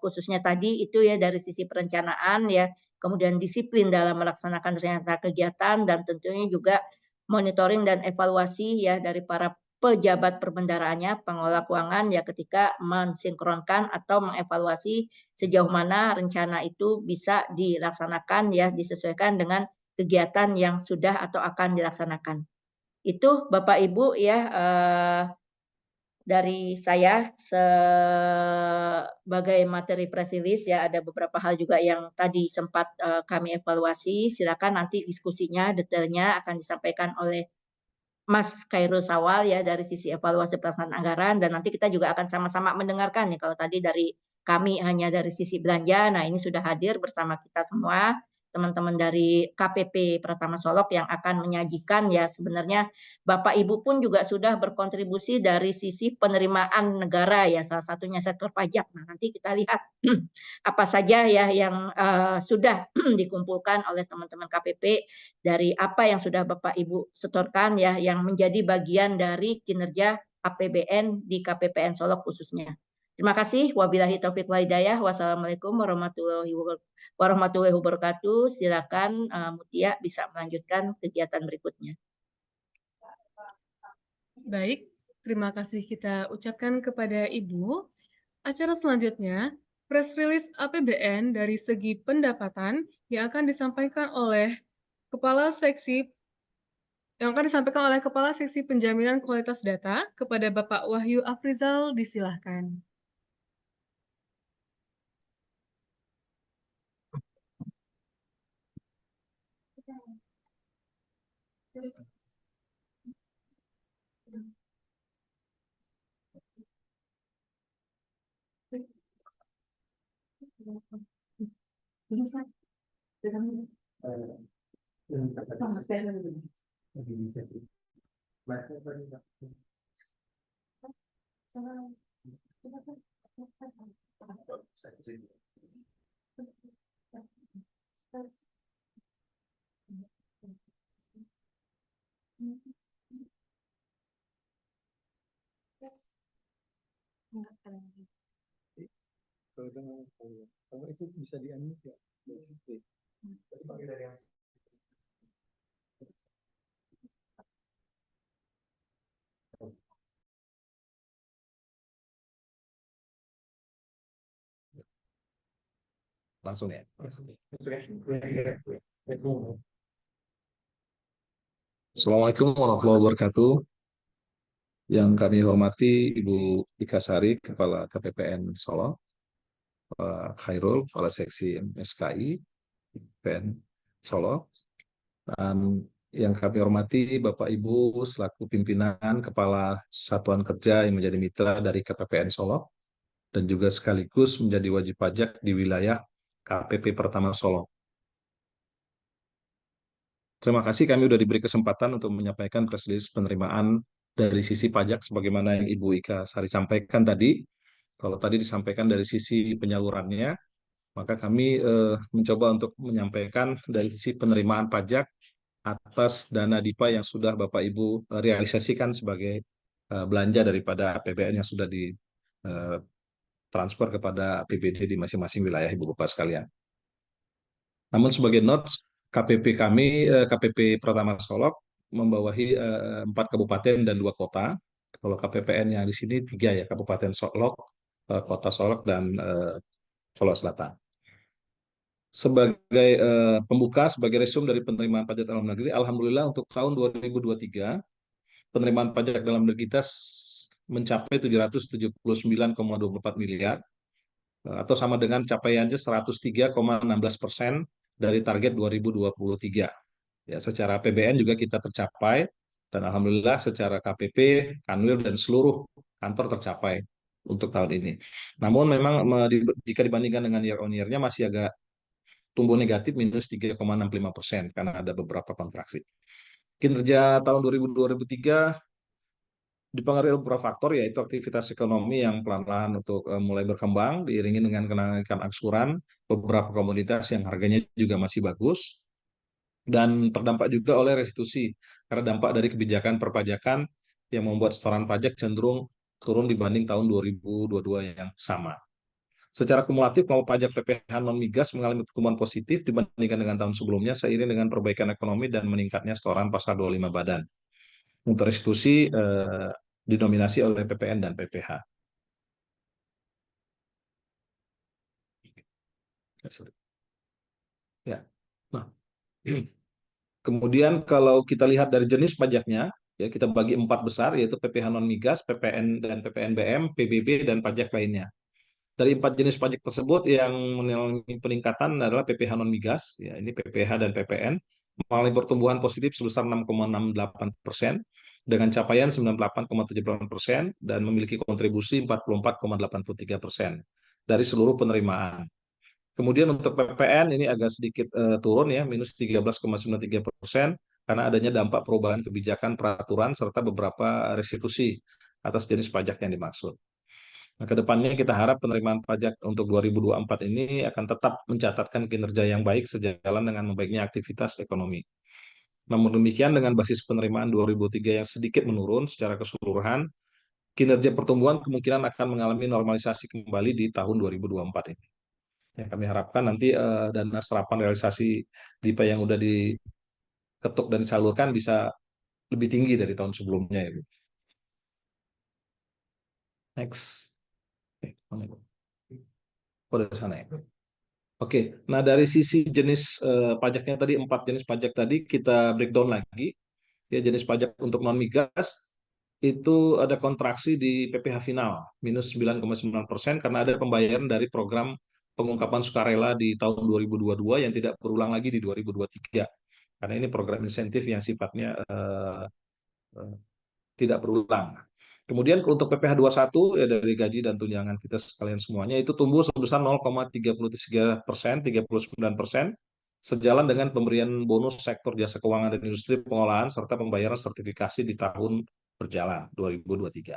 khususnya tadi itu ya dari sisi perencanaan ya, kemudian disiplin dalam melaksanakan ternyata kegiatan dan tentunya juga monitoring dan evaluasi ya dari para pejabat perbendaharaannya, pengelola keuangan ya ketika mensinkronkan atau mengevaluasi sejauh mana rencana itu bisa dilaksanakan ya disesuaikan dengan kegiatan yang sudah atau akan dilaksanakan. Itu Bapak Ibu ya dari saya sebagai materi press release ya, ada beberapa hal juga yang tadi sempat kami evaluasi. Silakan nanti diskusinya detailnya akan disampaikan oleh Mas Khairul Sawal ya dari sisi evaluasi pelaksanaan anggaran, dan nanti kita juga akan sama-sama mendengarkan nih, kalau tadi dari kami hanya dari sisi belanja, nah ini sudah hadir bersama kita semua teman-teman dari KPP Pratama Solok yang akan menyajikan ya, sebenarnya Bapak Ibu pun juga sudah berkontribusi dari sisi penerimaan negara ya, salah satunya sektor pajak. Nah, nanti kita lihat apa saja ya yang sudah dikumpulkan oleh teman-teman KPP dari apa yang sudah Bapak Ibu setorkan ya, yang menjadi bagian dari kinerja APBN di KPPN Solok khususnya. Terima kasih. Wabillahi taufiq wal hidayah. Wassalamualaikum warahmatullahi wabarakatuh. Silakan Mutia bisa melanjutkan kegiatan berikutnya. Baik, terima kasih kita ucapkan kepada Ibu. Acara selanjutnya, press release APBN dari segi pendapatan yang akan disampaikan oleh Kepala Seksi Kepala Seksi Penjaminan Kualitas Data kepada Bapak Wahyu Afrizal, disilahkan. Kalau itu bisa di-unmute ya. Langsung ya. Assalamualaikum warahmatullahi wabarakatuh. Yang kami hormati Ibu Ika Sari, Kepala KPPN Solo, Pak Khairul, Kepala Seksi MSKI, PN Solo, dan yang kami hormati Bapak Ibu selaku pimpinan Kepala Satuan Kerja yang menjadi mitra dari KPPN Solo, dan juga sekaligus menjadi wajib pajak di wilayah KPP Pertama Solo. Terima kasih kami sudah diberi kesempatan untuk menyampaikan press release penerimaan dari sisi pajak sebagaimana yang Ibu Ika Sari sampaikan tadi. Kalau tadi disampaikan dari sisi penyalurannya, maka kami mencoba untuk menyampaikan dari sisi penerimaan pajak atas dana DIPA yang sudah Bapak Ibu realisasikan sebagai belanja daripada APBN yang sudah ditransfer kepada APBD di masing-masing wilayah Ibu Bapak sekalian. Namun sebagai notes, KPP Pratama Solok membawahi 4 kabupaten dan 2 kota. Kalau KPPN yang di sini 3 ya, Kabupaten Solok, Kota Solok, dan Solok Selatan. Sebagai pembuka, sebagai resume dari penerimaan pajak dalam negeri, alhamdulillah untuk tahun 2023, penerimaan pajak dalam negeri kita mencapai 779,24 miliar, atau sama dengan capaiannya 103,16% dari target 2023. Ya, secara PBN juga kita tercapai, dan alhamdulillah secara KPP, Kanwil, dan seluruh kantor tercapai untuk tahun ini. Namun memang jika dibandingkan dengan year on year-nya masih agak tumbuh negatif minus 3,65% karena ada beberapa kontraksi. Kinerja tahun 2023 dipengaruhi oleh beberapa faktor, yaitu aktivitas ekonomi yang pelan-pelan untuk mulai berkembang, diiringi dengan kenaikan angsuran beberapa komoditas yang harganya juga masih bagus, dan terdampak juga oleh restitusi, karena dampak dari kebijakan perpajakan yang membuat setoran pajak cenderung turun dibanding tahun 2022 yang sama. Secara kumulatif, kelompok pajak PPh non-migas mengalami pertumbuhan positif dibandingkan dengan tahun sebelumnya seiring dengan perbaikan ekonomi dan meningkatnya setoran pasar 25 badan. Untuk restitusi didominasi oleh PPN dan PPh. Ya. Nah, kemudian kalau kita lihat dari jenis pajaknya, ya kita bagi 4 besar, yaitu PPh non-migas, PPN dan PPNBM, PBB, dan pajak lainnya. Dari 4 jenis pajak tersebut yang mengalami peningkatan adalah PPh non-migas, ya ini PPh dan PPN, mengalami pertumbuhan positif sebesar 6,68% dengan capaian 98,78% dan memiliki kontribusi 44,83% dari seluruh penerimaan. Kemudian untuk PPN ini agak sedikit turun ya, minus 13,93% karena adanya dampak perubahan kebijakan peraturan serta beberapa restitusi atas jenis pajak yang dimaksud. Nah, ke depannya kita harap penerimaan pajak untuk 2024 ini akan tetap mencatatkan kinerja yang baik sejalan dengan membaiknya aktivitas ekonomi. Namun demikian, dengan basis penerimaan 2003 yang sedikit menurun secara keseluruhan, kinerja pertumbuhan kemungkinan akan mengalami normalisasi kembali di tahun 2024 ini. Ya, kami harapkan nanti dana serapan realisasi DIPA yang sudah diketuk dan disalurkan bisa lebih tinggi dari tahun sebelumnya ya, Bu. Next. Mana, Bu? Oh, dari sana ya. Oke, nah dari sisi jenis pajaknya tadi, 4 jenis pajak tadi kita breakdown lagi. Ya, jenis pajak untuk non migas itu ada kontraksi di PPh final minus 9,9% karena ada pembayaran dari program pengungkapan sukarela di tahun 2022 yang tidak berulang lagi di 2023. Karena ini program insentif yang sifatnya eh, tidak berulang. Kemudian untuk PPh 21 ya dari gaji dan tunjangan kita sekalian semuanya itu tumbuh sebesar 0,33%, 39% sejalan dengan pemberian bonus sektor jasa keuangan dan industri pengolahan serta pembayaran sertifikasi di tahun berjalan 2023.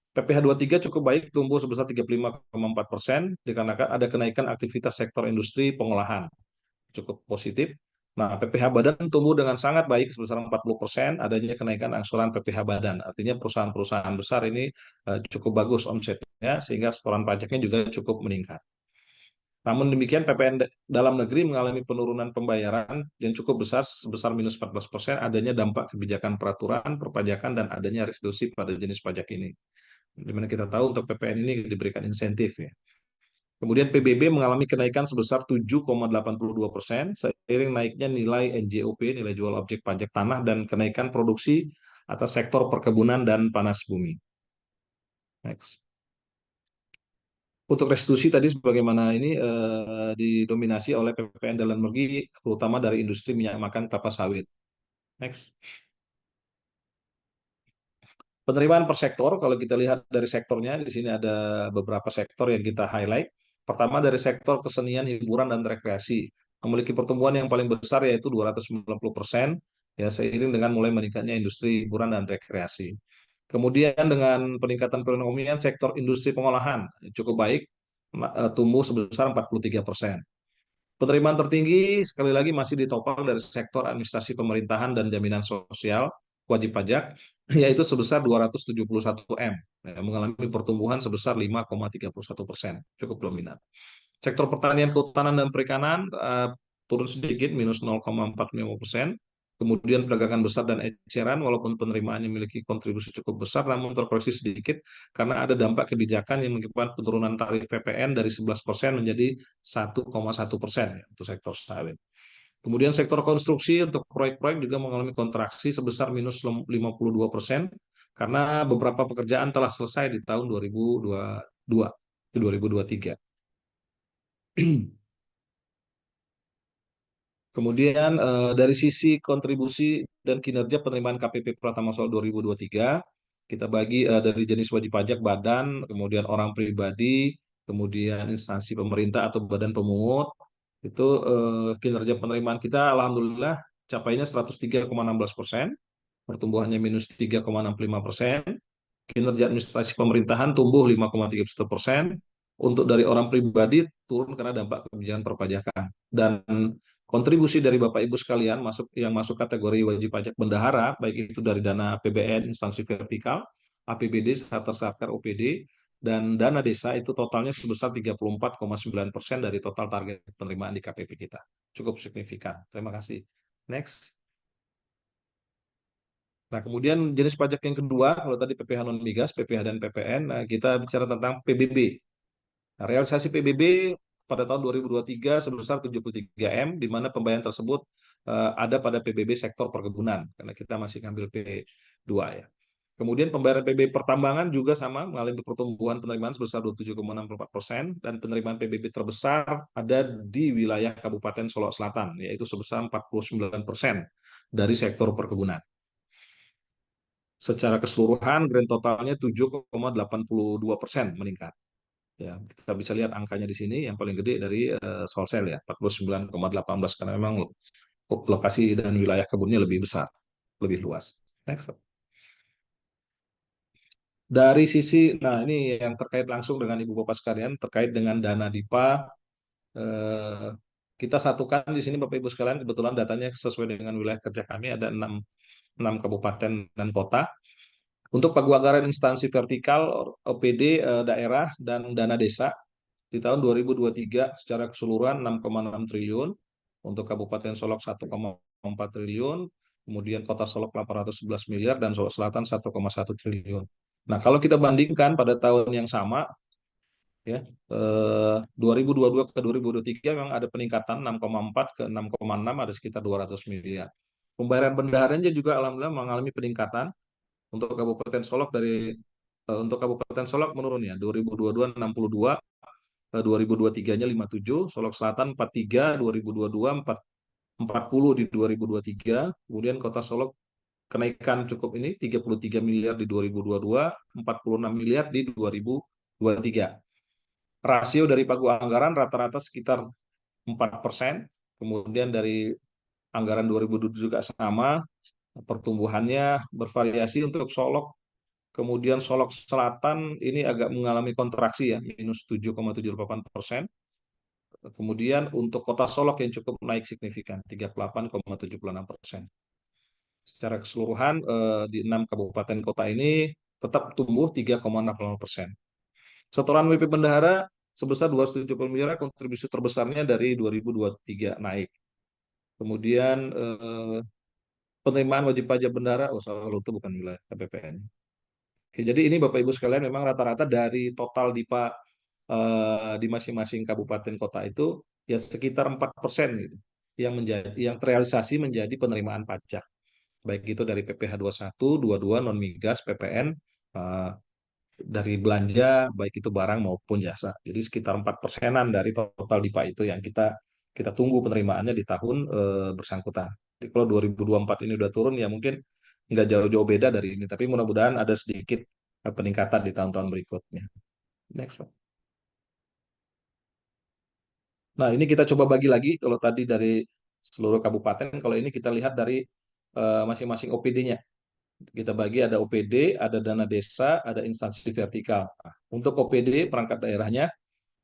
PPh 23 cukup baik, tumbuh sebesar 35,4% dikarenakan ada kenaikan aktivitas sektor industri pengolahan cukup positif. Nah, PPh Badan tumbuh dengan sangat baik sebesar 40%, adanya kenaikan angsuran PPh Badan. Artinya perusahaan-perusahaan besar ini cukup bagus omsetnya, sehingga setoran pajaknya juga cukup meningkat. Namun demikian, PPN dalam negeri mengalami penurunan pembayaran yang cukup besar, sebesar minus 14%, adanya dampak kebijakan peraturan, perpajakan, dan adanya restitusi pada jenis pajak ini. Dimana kita tahu untuk PPN ini diberikan insentif ya. Kemudian PBB mengalami kenaikan sebesar 7,82% seiring naiknya nilai NJOP, nilai jual objek pajak tanah, dan kenaikan produksi atas sektor perkebunan dan panas bumi. Next. Untuk restitusi tadi sebagaimana ini didominasi oleh PPN dalam negeri, terutama dari industri minyak makan kelapa sawit. Next. Penerimaan per sektor, kalau kita lihat dari sektornya, di sini ada beberapa sektor yang kita highlight. Pertama dari sektor kesenian, hiburan, dan rekreasi. Memiliki pertumbuhan yang paling besar yaitu 290%, ya seiring dengan mulai meningkatnya industri hiburan dan rekreasi. Kemudian dengan peningkatan perekonomian, sektor industri pengolahan cukup baik, tumbuh sebesar 43%. Penerimaan tertinggi sekali lagi masih ditopang dari sektor administrasi pemerintahan dan jaminan sosial wajib pajak, yaitu sebesar 271 M, mengalami pertumbuhan sebesar 5,31%, cukup dominan. Sektor pertanian, kehutanan, dan perikanan turun sedikit, minus 0,45%. Kemudian perdagangan besar dan eceran, walaupun penerimaannya memiliki kontribusi cukup besar, namun terkoreksi sedikit karena ada dampak kebijakan yang mengakibatkan penurunan tarif PPN dari 11% menjadi 1,1% untuk sektor sawit. Kemudian sektor konstruksi untuk proyek-proyek juga mengalami kontraksi sebesar minus 52% karena beberapa pekerjaan telah selesai di tahun 2022 ke 2023. Kemudian dari sisi kontribusi dan kinerja penerimaan KPP Pratama Soal 2023, kita bagi dari jenis wajib pajak badan, kemudian orang pribadi, kemudian instansi pemerintah atau badan pemungut, itu kinerja penerimaan kita alhamdulillah capainya 103,16%, pertumbuhannya minus 3,65%. Kinerja administrasi pemerintahan tumbuh 5,31%. Untuk dari orang pribadi turun karena dampak kebijakan perpajakan. Dan kontribusi dari Bapak Ibu sekalian yang masuk kategori wajib pajak bendahara, baik itu dari dana APBN, instansi vertikal, APBD, Satker OPD, dan dana desa itu totalnya sebesar 34,9% dari total target penerimaan di KPP kita. Cukup signifikan. Terima kasih. Next. Nah, kemudian jenis pajak yang kedua, kalau tadi PPh non-migas, PPh dan PPN, nah kita bicara tentang PBB. Nah, realisasi PBB pada tahun 2023 sebesar 73 M, di mana pembayaran tersebut ada pada PBB sektor perkebunan, karena kita masih ngambil P2 ya. Kemudian pembayaran PBB pertambangan juga sama, mengalami pertumbuhan penerimaan sebesar 27,64%, dan penerimaan PBB terbesar ada di wilayah Kabupaten Solok Selatan, yaitu sebesar 49% dari sektor perkebunan. Secara keseluruhan, grand totalnya 7,82% meningkat. Ya, kita bisa lihat angkanya di sini, yang paling gede dari Solsel ya, 49,18, karena memang lokasi dan wilayah kebunnya lebih besar, lebih luas. Next. Dari sisi, nah ini yang terkait langsung dengan Ibu Bapak sekalian, terkait dengan dana DIPA, kita satukan di sini Bapak Ibu sekalian, kebetulan datanya sesuai dengan wilayah kerja kami, ada 6 kabupaten dan kota. Untuk pagu anggaran instansi vertikal, OPD daerah, dan dana desa, di tahun 2023 secara keseluruhan 6,6 triliun, untuk Kabupaten Solok 1,4 triliun, kemudian Kota Solok 811 miliar, dan Solok Selatan 1,1 triliun. Nah, kalau kita bandingkan pada tahun yang sama, ya 2022 ke 2023 memang ada peningkatan 6,4 ke 6,6, ada sekitar 200 miliar. Pembayaran bendaharanya juga alhamdulillah mengalami peningkatan. Untuk Kabupaten Solok untuk Kabupaten Solok menurun ya, 2022 62, 2023-nya 57, Solok Selatan 43, 2022 40 di 2023, kemudian Kota Solok kenaikan cukup ini 33 miliar di 2022, 46 miliar di 2023. Rasio dari pagu anggaran rata-rata sekitar 4%, kemudian dari anggaran 2022 juga sama, pertumbuhannya bervariasi. Untuk Solok, kemudian Solok Selatan ini agak mengalami kontraksi ya, minus 7,78%. Kemudian untuk Kota Solok yang cukup naik signifikan, 38,76%. Secara keseluruhan di 6 kabupaten kota ini tetap tumbuh 3,68%. Setoran WP Bendahara sebesar 270 miliar, kontribusi terbesarnya dari 2023 naik. Kemudian penerimaan wajib pajak bendahara, selalu itu bukan wilayah KPPN. Oke, jadi ini Bapak Ibu sekalian memang rata-rata dari total DIPA di masing-masing kabupaten kota itu ya sekitar 4% gitu, yang terrealisasi menjadi penerimaan pajak. Baik itu dari PPh 21, 22 non-migas, PPN, dari belanja baik itu barang maupun jasa. Jadi sekitar 4%-an dari total DIPA itu yang kita tunggu penerimaannya di tahun bersangkutan. Jadi kalau 2024 ini udah turun ya mungkin nggak jauh-jauh beda dari ini, tapi mudah-mudahan ada sedikit peningkatan di tahun-tahun berikutnya. Next, Pak. Nah, ini kita coba bagi lagi, kalau tadi dari seluruh kabupaten, kalau ini kita lihat dari masing-masing OPD-nya. Kita bagi ada OPD, ada dana desa, ada instansi vertikal. Nah, untuk OPD, perangkat daerahnya,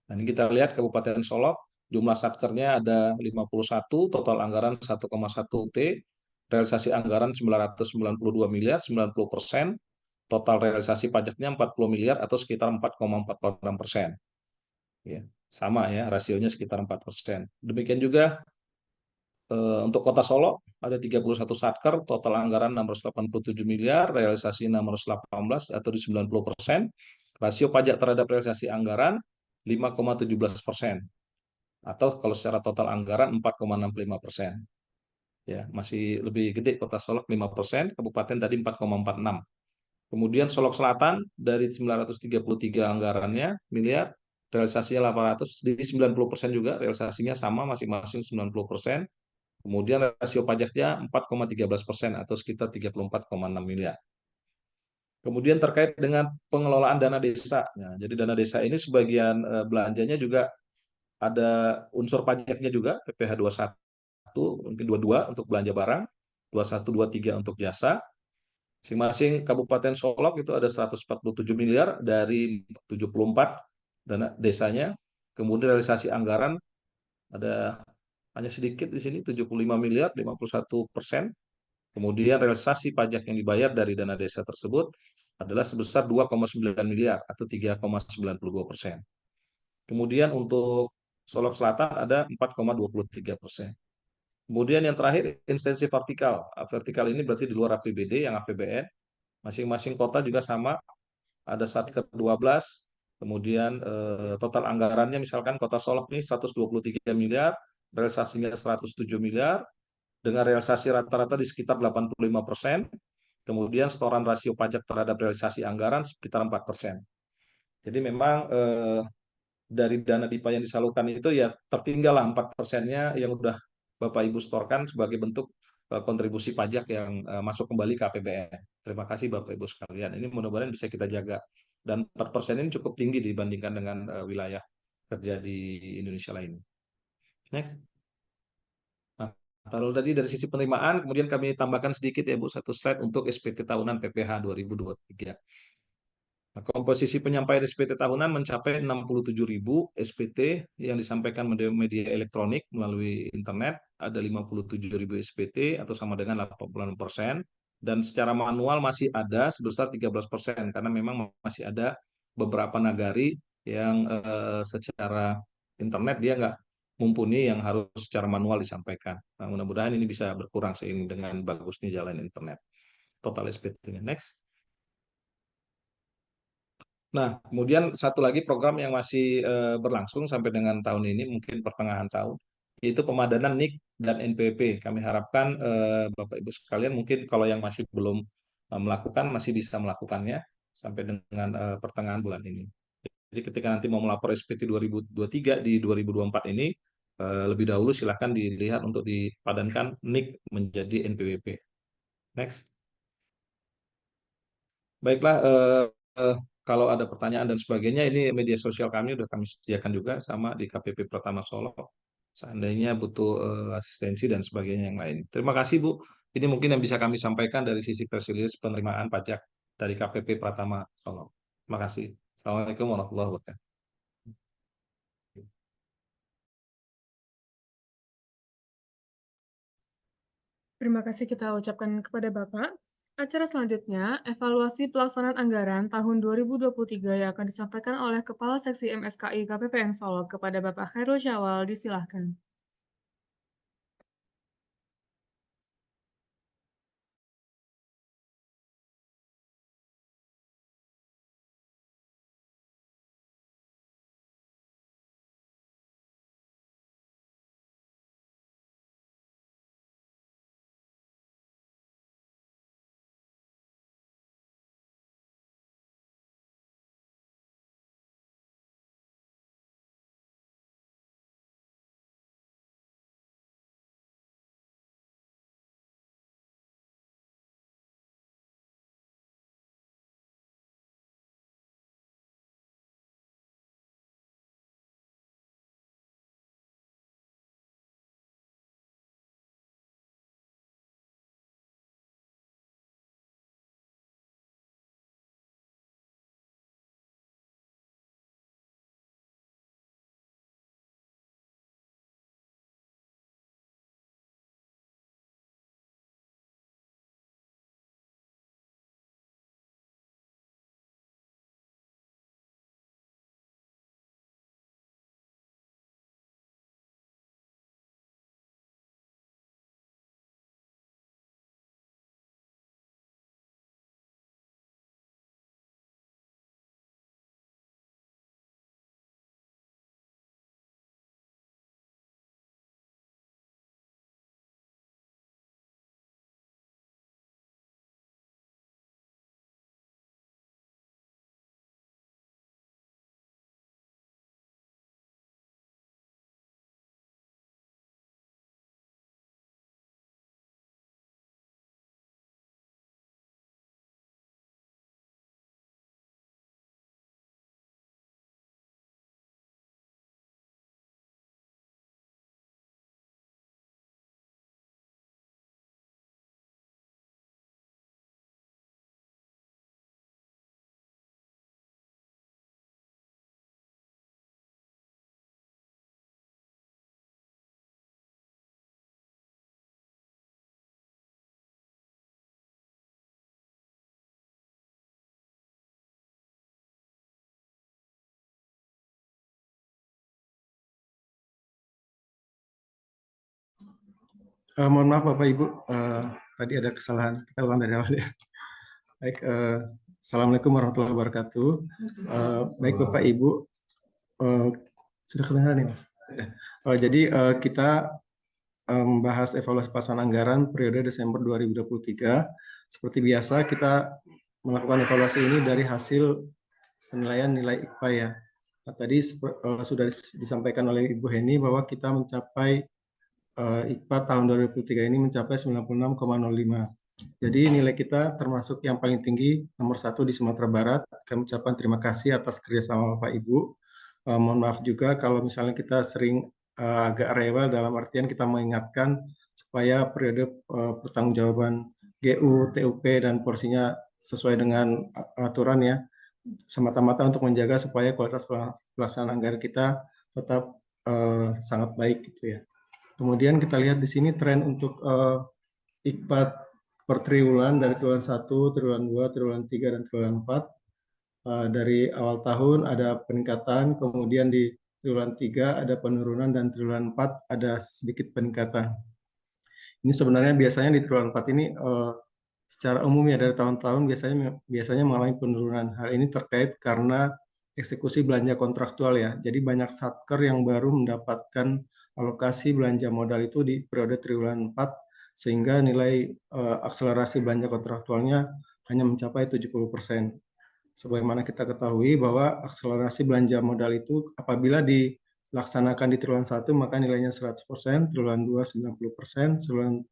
nah ini kita lihat Kabupaten Solok, jumlah satkernya ada 51, total anggaran 1,1 T, realisasi anggaran 992 miliar, 90%, total realisasi pajaknya 40 miliar atau sekitar 4,46%. Ya, sama ya, rasionya sekitar 4%. Demikian juga untuk Kota Solok ada 31 satker, total anggaran 687 miliar, realisasi 618 atau di 90%. Rasio pajak terhadap realisasi anggaran 5,17%. Atau kalau secara total anggaran 4,65%. Ya, masih lebih gede Kota Solok 5%, Kabupaten tadi 4,46. Kemudian Solok Selatan dari 933 anggarannya miliar, realisasinya 800, di 90% juga realisasinya sama masing-masing 90%. Kemudian rasio pajaknya 4,13% atau sekitar 34,6 miliar. Kemudian terkait dengan pengelolaan dana desa. Nah, jadi dana desa ini sebagian belanjanya juga ada unsur pajaknya juga, PPh 21, mungkin 22 untuk belanja barang, 21, 23 untuk jasa, Masing-masing Kabupaten Solok itu ada 147 miliar dari 74 dana desanya. Kemudian realisasi anggaran ada hanya sedikit di sini, 75 miliar, 51%. Kemudian realisasi pajak yang dibayar dari dana desa tersebut adalah sebesar 2,9 miliar atau 3,92%. Kemudian untuk Solok Selatan ada 4,23%. Kemudian yang terakhir insensi vertikal. Vertikal ini berarti di luar APBD yang APBN. Masing-masing kota juga sama, ada Satker 12. Kemudian total anggarannya misalkan Kota Solok ini 123 miliar, realisasinya 107 miliar, dengan realisasi rata-rata di sekitar 85%. Kemudian setoran rasio pajak terhadap realisasi anggaran sekitar 4%. Jadi memang dari dana DIPA yang disalurkan itu ya tertinggal 4%-nya yang udah Bapak Ibu setorkan sebagai bentuk kontribusi pajak yang masuk kembali ke APBN. Terima kasih Bapak Ibu sekalian. Ini mudah-mudahan bisa kita jaga. Dan 4% ini cukup tinggi dibandingkan dengan wilayah kerja di Indonesia lain. Next. Nah, kalau tadi dari sisi penerimaan, kemudian kami tambahkan sedikit ya Bu, satu slide untuk SPT tahunan PPH 2023. Nah, komposisi penyampaian SPT tahunan mencapai 67.000 SPT yang disampaikan media elektronik melalui internet, ada 57.000 SPT atau sama dengan 86%, dan secara manual masih ada sebesar 13% karena memang masih ada beberapa nagari yang secara internet dia nggak mumpuni yang harus secara manual disampaikan. Nah, mudah-mudahan ini bisa berkurang seiring dengan bagusnya jalan internet. Total SPT-nya. Next. Nah, kemudian satu lagi program yang masih berlangsung sampai dengan tahun ini, mungkin pertengahan tahun, yaitu pemadanan NIK dan NPWP. Kami harapkan Bapak Ibu sekalian mungkin kalau yang masih belum melakukan, masih bisa melakukannya sampai dengan pertengahan bulan ini. Jadi ketika nanti mau melapor SPT 2023 di 2024 ini, lebih dahulu silahkan dilihat untuk dipadankan NIK menjadi NPWP. Next. Baiklah, eh, kalau ada pertanyaan dan sebagainya, ini media sosial kami sudah kami sediakan juga sama di KPP Pratama Solo. Seandainya butuh asistensi dan sebagainya yang lain. Terima kasih Bu. Ini mungkin yang bisa kami sampaikan dari sisi press release penerimaan pajak dari KPP Pratama Solo. Terima kasih. Assalamualaikum warahmatullahi wabarakatuh. Terima kasih kita ucapkan kepada Bapak. Acara selanjutnya, evaluasi pelaksanaan anggaran tahun 2023 yang akan disampaikan oleh Kepala Seksi MSKI KPPN Solo kepada Bapak Khairul Syawal, disilahkan. Mohon maaf Bapak Ibu, tadi ada kesalahan. Kita ulang dari awal ya. Baik, Assalamualaikum warahmatullahi wabarakatuh. Baik Bapak Ibu, sudah kedengaran nih Mas? Jadi kita membahas evaluasi pelaksanaan anggaran periode Desember 2023. Seperti biasa kita melakukan evaluasi ini dari hasil penilaian nilai IKPA ya. Nah, tadi sudah disampaikan oleh Ibu Heni bahwa kita mencapai IKPA tahun 2023 ini mencapai 96,05. Jadi nilai kita termasuk yang paling tinggi, nomor 1 di Sumatera Barat. Kami ucapkan terima kasih atas kerjasama Bapak Ibu. Mohon maaf juga kalau misalnya kita sering agak rewel dalam artian kita mengingatkan supaya periode pertanggungjawaban GU, TUP, dan porsinya sesuai dengan aturan ya, semata-mata untuk menjaga supaya kualitas pelaksanaan anggaran kita tetap sangat baik gitu ya. Kemudian kita lihat di sini tren untuk IKPA per triwulan dari triwulan 1, triwulan 2, triwulan 3, dan triwulan 4. Dari awal tahun ada peningkatan, kemudian di triwulan 3 ada penurunan, dan triwulan 4 ada sedikit peningkatan. Ini sebenarnya biasanya di triwulan 4 ini secara umum ya dari tahun-tahun biasanya mengalami penurunan. Hal ini terkait karena eksekusi belanja kontraktual ya. Jadi banyak satker yang baru mendapatkan alokasi belanja modal itu di periode triwulan 4 sehingga nilai akselerasi belanja kontraktualnya hanya mencapai 70%. Sebagaimana kita ketahui bahwa akselerasi belanja modal itu apabila dilaksanakan di triwulan 1 maka nilainya 100%, triwulan 2 90%,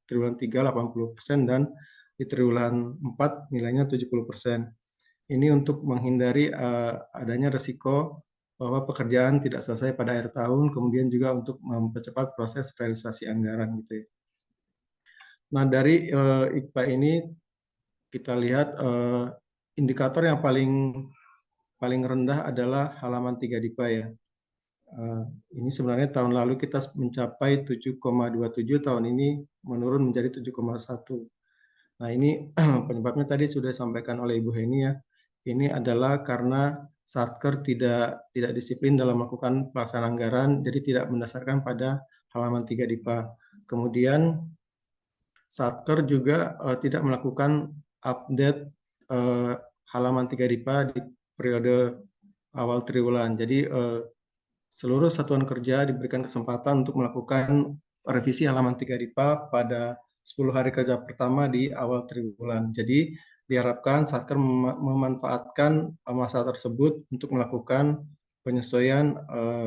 triwulan 3 80%, dan di triwulan 4 nilainya 70%. Ini untuk menghindari adanya resiko bahwa pekerjaan tidak selesai pada akhir tahun, kemudian juga untuk mempercepat proses realisasi anggaran gitu ya. Nah, dari IKPA ini kita lihat indikator yang paling rendah adalah halaman 3 DIPA ya. Ini sebenarnya tahun lalu kita mencapai 7,27, tahun ini menurun menjadi 7,1. Nah, ini penyebabnya tadi sudah disampaikan oleh Ibu Heni ya. Ini adalah karena Satker tidak disiplin dalam melakukan pelaksanaan anggaran, jadi tidak mendasarkan pada halaman 3 DIPA. Kemudian Satker juga tidak melakukan update halaman 3 DIPA di periode awal triwulan. Jadi seluruh satuan kerja diberikan kesempatan untuk melakukan revisi halaman 3 DIPA pada 10 hari kerja pertama di awal triwulan. Jadi diharapkan Satker memanfaatkan masa tersebut untuk melakukan penyesuaian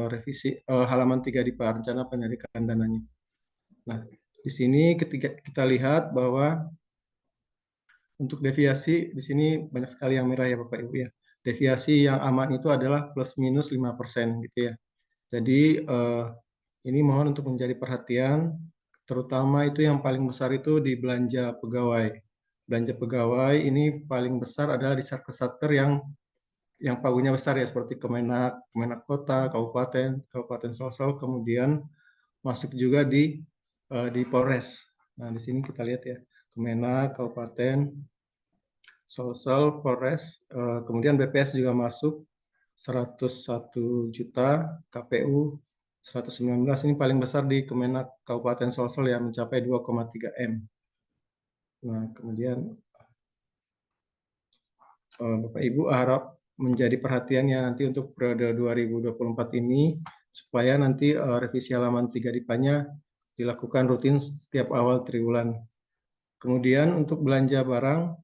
revisi halaman 3 DIPA, rencana penyarikan dananya. Nah, di sini ketika kita lihat bahwa untuk deviasi di sini banyak sekali yang merah ya Bapak Ibu ya. Deviasi yang aman itu adalah plus minus 5% gitu ya. Jadi ini mohon untuk menjadi perhatian, terutama itu yang paling besar itu di belanja pegawai. Belanja pegawai ini paling besar adalah di satker-satker yang pagunya besar ya, seperti Kemenak Kota, Kabupaten Sulsel, kemudian masuk juga di Polres. Nah, di sini kita lihat ya, Kemenak, Kabupaten Sulsel, Polres, kemudian BPS juga masuk 101 juta, KPU 119, ini paling besar di Kemenak Kabupaten Sulsel yang mencapai 2,3 M. Nah, kemudian Bapak Ibu harap menjadi perhatian ya nanti untuk periode 2024 ini supaya nanti revisi halaman 3 DIPA-nya dilakukan rutin setiap awal triwulan. Kemudian untuk belanja barang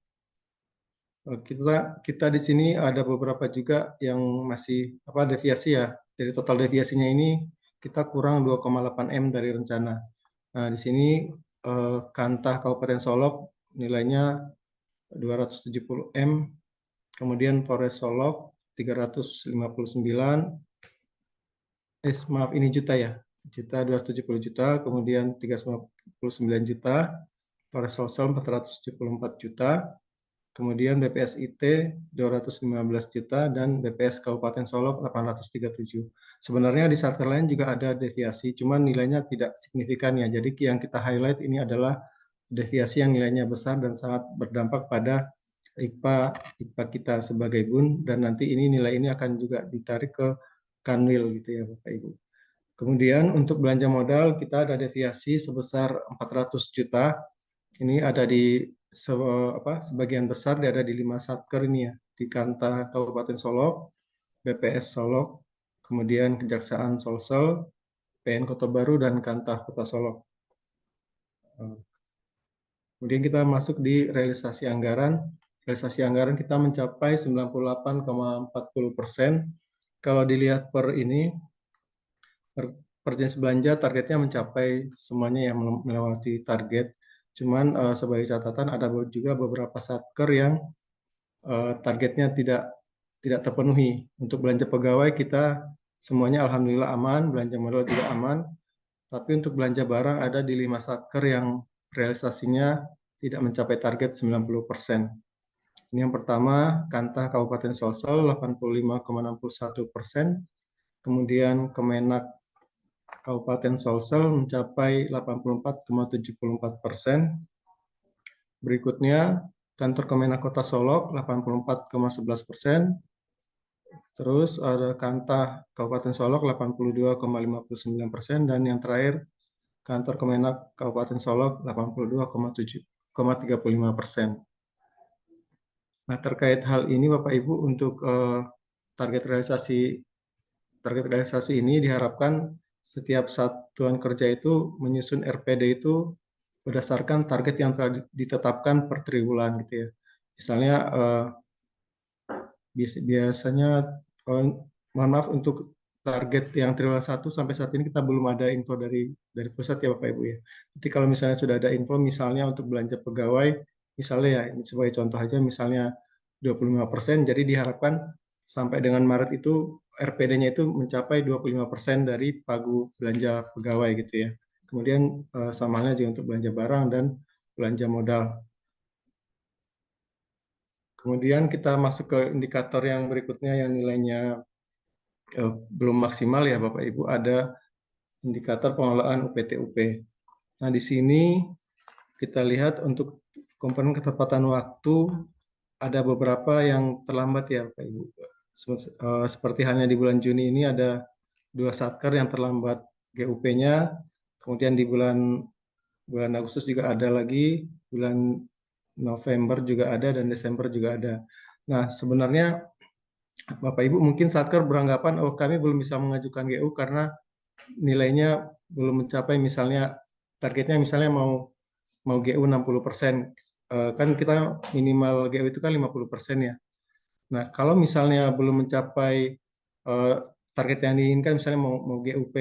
kita di sini ada beberapa juga yang masih deviasi ya. Dari total deviasinya ini kita kurang 2,8 M dari rencana. Nah, di sini Kantah Kabupaten Solok nilainya 270 M, kemudian Polres Solok 359, maaf ini juta ya, 270 juta, kemudian 399 juta, Polres Solok 474 juta, kemudian BPS IT 215 juta, dan BPS Kabupaten Solok 837. Sebenarnya di satker lain juga ada deviasi, cuman nilainya tidak signifikan ya. Jadi yang kita highlight ini adalah deviasi yang nilainya besar dan sangat berdampak pada IKPA kita sebagai BUN, dan nanti nilai ini akan juga ditarik ke Kanwil gitu ya Bapak Ibu. Kemudian untuk belanja modal kita ada deviasi sebesar 400 juta. Ini ada di sebagian besar ada di 5 satker ini ya, di Kanta Kabupaten Solok, BPS Solok, kemudian Kejaksaan Solsel, PN Kota Baru, dan Kanta Kota Solok. Kemudian kita masuk di realisasi anggaran. Realisasi anggaran kita mencapai 98,40%. Kalau dilihat per ini, per jenis belanja targetnya mencapai semuanya yang melewati target. Cuman sebagai catatan ada juga beberapa satker yang targetnya tidak terpenuhi. Untuk belanja pegawai kita semuanya alhamdulillah aman, belanja modal juga aman. Tapi untuk belanja barang ada di 5 satker yang realisasinya tidak mencapai target 90%. Ini yang pertama, Kanta Kabupaten Solsel 85,61%. Kemudian Kemenak Kabupaten Solsel mencapai 84,74%. Berikutnya, Kantor Kemenak Kota Solok 84,11%. Terus ada Kanta Kabupaten Solok 82,59%. Dan yang terakhir, Kantor Kemenak Kabupaten Solok 82,35%. Nah, terkait hal ini Bapak Ibu untuk target realisasi ini diharapkan setiap satuan kerja itu menyusun RPD itu berdasarkan target yang telah ditetapkan per triwulan gitu ya. Misalnya biasanya mohon maaf untuk target yang triwulan 1 sampai saat ini kita belum ada info dari pusat ya Bapak Ibu ya. Jadi kalau misalnya sudah ada info misalnya untuk belanja pegawai, misalnya ya ini sebagai contoh aja misalnya 25%, jadi diharapkan sampai dengan Maret itu RPD-nya itu mencapai 25% dari pagu belanja pegawai gitu ya. Kemudian sama halnya juga untuk belanja barang dan belanja modal. Kemudian kita masuk ke indikator yang berikutnya yang nilainya belum maksimal ya Bapak Ibu, ada indikator pengelolaan UPT-UP. Nah di sini kita lihat untuk komponen ketepatan waktu ada beberapa yang terlambat ya Bapak Ibu. Seperti halnya di bulan Juni ini ada 2 satker yang terlambat GUP-nya, kemudian di bulan Agustus juga ada lagi, bulan November juga ada, dan Desember juga ada. Nah sebenarnya Bapak Ibu mungkin satker beranggapan oh kami belum bisa mengajukan GU karena nilainya belum mencapai misalnya targetnya misalnya mau GU 60%. Kan kita minimal GU itu kan 50% ya. Nah, kalau misalnya belum mencapai target yang diinginkan misalnya mau GUP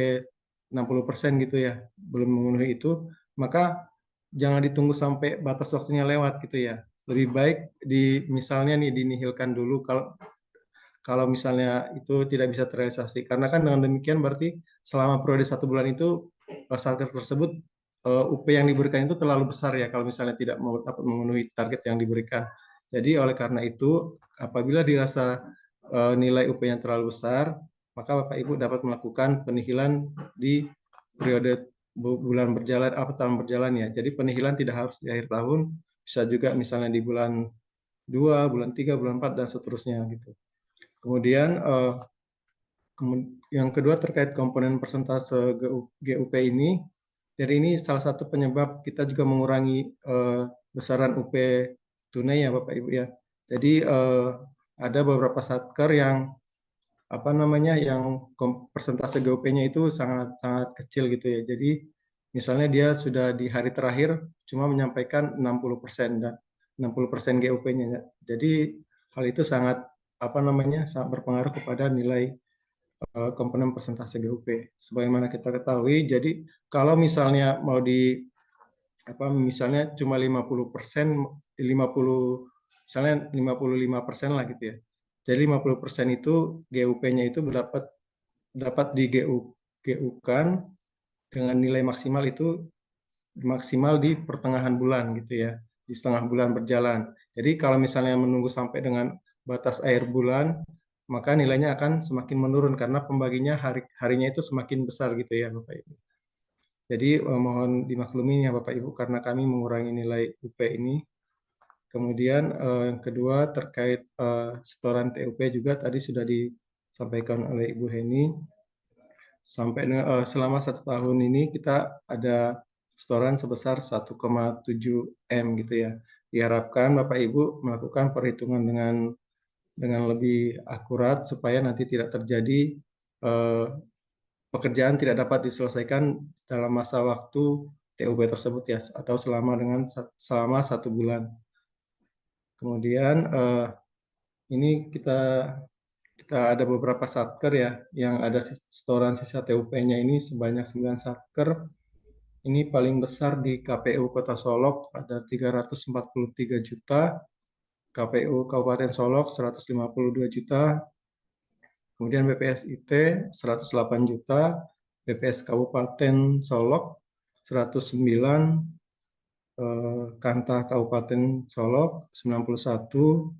60% gitu ya, belum memenuhi itu, maka jangan ditunggu sampai batas waktunya lewat gitu ya. Lebih baik misalnya nih dinihilkan dulu kalau misalnya itu tidak bisa terrealisasi. Karena kan dengan demikian berarti selama periode 1 bulan itu satker tersebut UP yang diberikan itu terlalu besar ya kalau misalnya tidak dapat memenuhi target yang diberikan. Jadi oleh karena itu apabila dirasa nilai UP-nya terlalu besar, maka Bapak Ibu dapat melakukan penihilan di periode bulan berjalan atau tahun berjalan ya. Jadi penihilan tidak harus di akhir tahun, bisa juga misalnya di bulan 2, bulan 3, bulan 4 dan seterusnya gitu. Kemudian yang kedua terkait komponen persentase GUP ini, jadi ini salah satu penyebab kita juga mengurangi besaran UP tunai ya Bapak Ibu ya. Jadi ada beberapa satker yang yang persentase GUP-nya itu sangat sangat kecil gitu ya. Jadi misalnya dia sudah di hari terakhir cuma menyampaikan 60% dan 60% GUP-nya. Jadi hal itu sangat sangat berpengaruh kepada nilai komponen persentase GUP. Sebagaimana kita ketahui, jadi kalau misalnya mau misalnya cuma 50%, misalnya 55% lah gitu ya. Jadi 50% itu GUP-nya itu dapat di GU-kan dengan nilai maksimal itu maksimal di pertengahan bulan gitu ya, di setengah bulan berjalan. Jadi kalau misalnya menunggu sampai dengan batas akhir bulan, maka nilainya akan semakin menurun karena pembaginya harinya itu semakin besar gitu ya Bapak Ibu. Jadi mohon dimaklumi ya Bapak Ibu karena kami mengurangi nilai UP ini. Kemudian yang kedua terkait setoran TUP juga tadi sudah disampaikan oleh Ibu Heni. selama 1 tahun ini kita ada setoran sebesar 1,7 M gitu ya. Diharapkan Bapak Ibu melakukan perhitungan dengan lebih akurat supaya nanti tidak terjadi pekerjaan tidak dapat diselesaikan dalam masa waktu TUB tersebut ya, atau selama 1 bulan. Kemudian ini kita ada beberapa satker ya, yang ada setoran sisa TUP-nya ini sebanyak 9 satker. Ini paling besar di KPU Kota Solok ada 343 juta, KPU Kabupaten Solok 152 juta, kemudian BPSIT 108 juta, BPS Kabupaten Solok 109, Kanta Kabupaten Solok 91,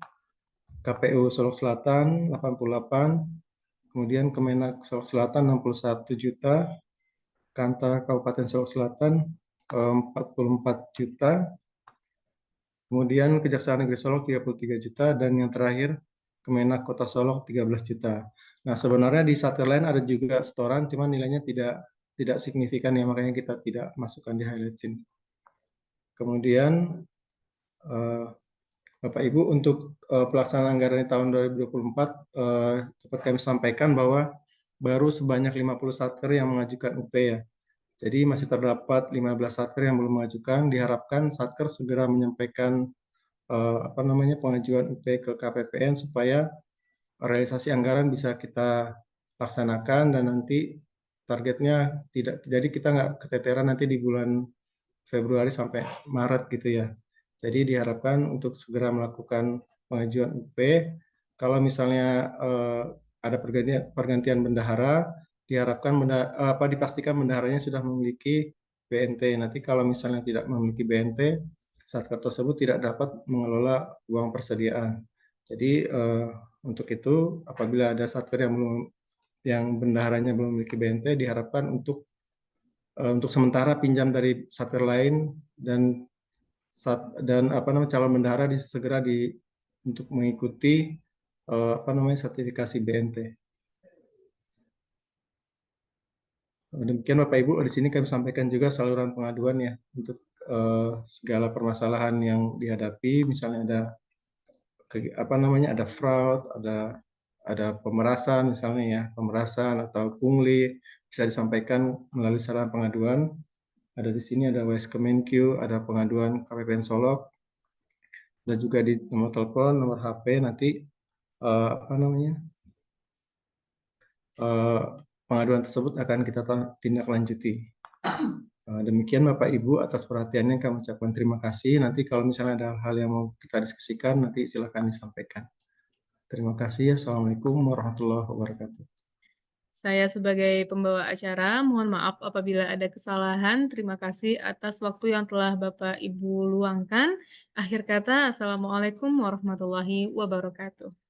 KPU Solok Selatan 88, kemudian Kemenak Solok Selatan 61 juta, Kanta Kabupaten Solok Selatan 44 juta, kemudian Kejaksaan Negeri Solok 33 juta, dan yang terakhir Kemenak Kota Solok 13 juta. Nah, sebenarnya di satker lain ada juga setoran, cuman nilainya tidak signifikan ya, makanya kita tidak masukkan di highlight sini. Kemudian Bapak Ibu, untuk pelaksanaan anggaran di tahun 2024 dapat kami sampaikan bahwa baru sebanyak 50 satker yang mengajukan UP ya. Jadi masih terdapat 15 satker yang belum mengajukan. Diharapkan satker segera menyampaikan pengajuan UP ke KPPN supaya realisasi anggaran bisa kita laksanakan, dan nanti targetnya jadi kita nggak keteteran nanti di bulan Februari sampai Maret gitu ya. Jadi diharapkan untuk segera melakukan pengajuan UP. Kalau misalnya ada pergantian bendahara, diharapkan dipastikan bendaharanya sudah memiliki BNT. Nanti kalau misalnya tidak memiliki BNT, satker tersebut tidak dapat mengelola uang persediaan. Jadi untuk itu, apabila ada satker yang bendaharanya belum memiliki BNT, diharapkan untuk sementara pinjam dari satker lain, dan calon bendahara segera untuk mengikuti sertifikasi BNT. Demikian Bapak Ibu, di sini kami sampaikan juga saluran pengaduan ya untuk segala permasalahan yang dihadapi, misalnya ada fraud, ada pemerasan misalnya ya, pemerasan atau pungli, bisa disampaikan melalui saluran pengaduan. Ada di sini ada WS Kemenkyu, ada pengaduan KPPN Solok, dan juga di nomor telepon, nomor HP nanti pengaduan tersebut akan kita tindak lanjuti. Demikian Bapak Ibu, atas perhatiannya kami ucapkan terima kasih. Nanti kalau misalnya ada hal yang mau kita diskusikan, nanti silakan disampaikan. Terima kasih. Assalamualaikum warahmatullahi wabarakatuh. Saya sebagai pembawa acara, mohon maaf apabila ada kesalahan. Terima kasih atas waktu yang telah Bapak Ibu luangkan. Akhir kata, Assalamualaikum warahmatullahi wabarakatuh.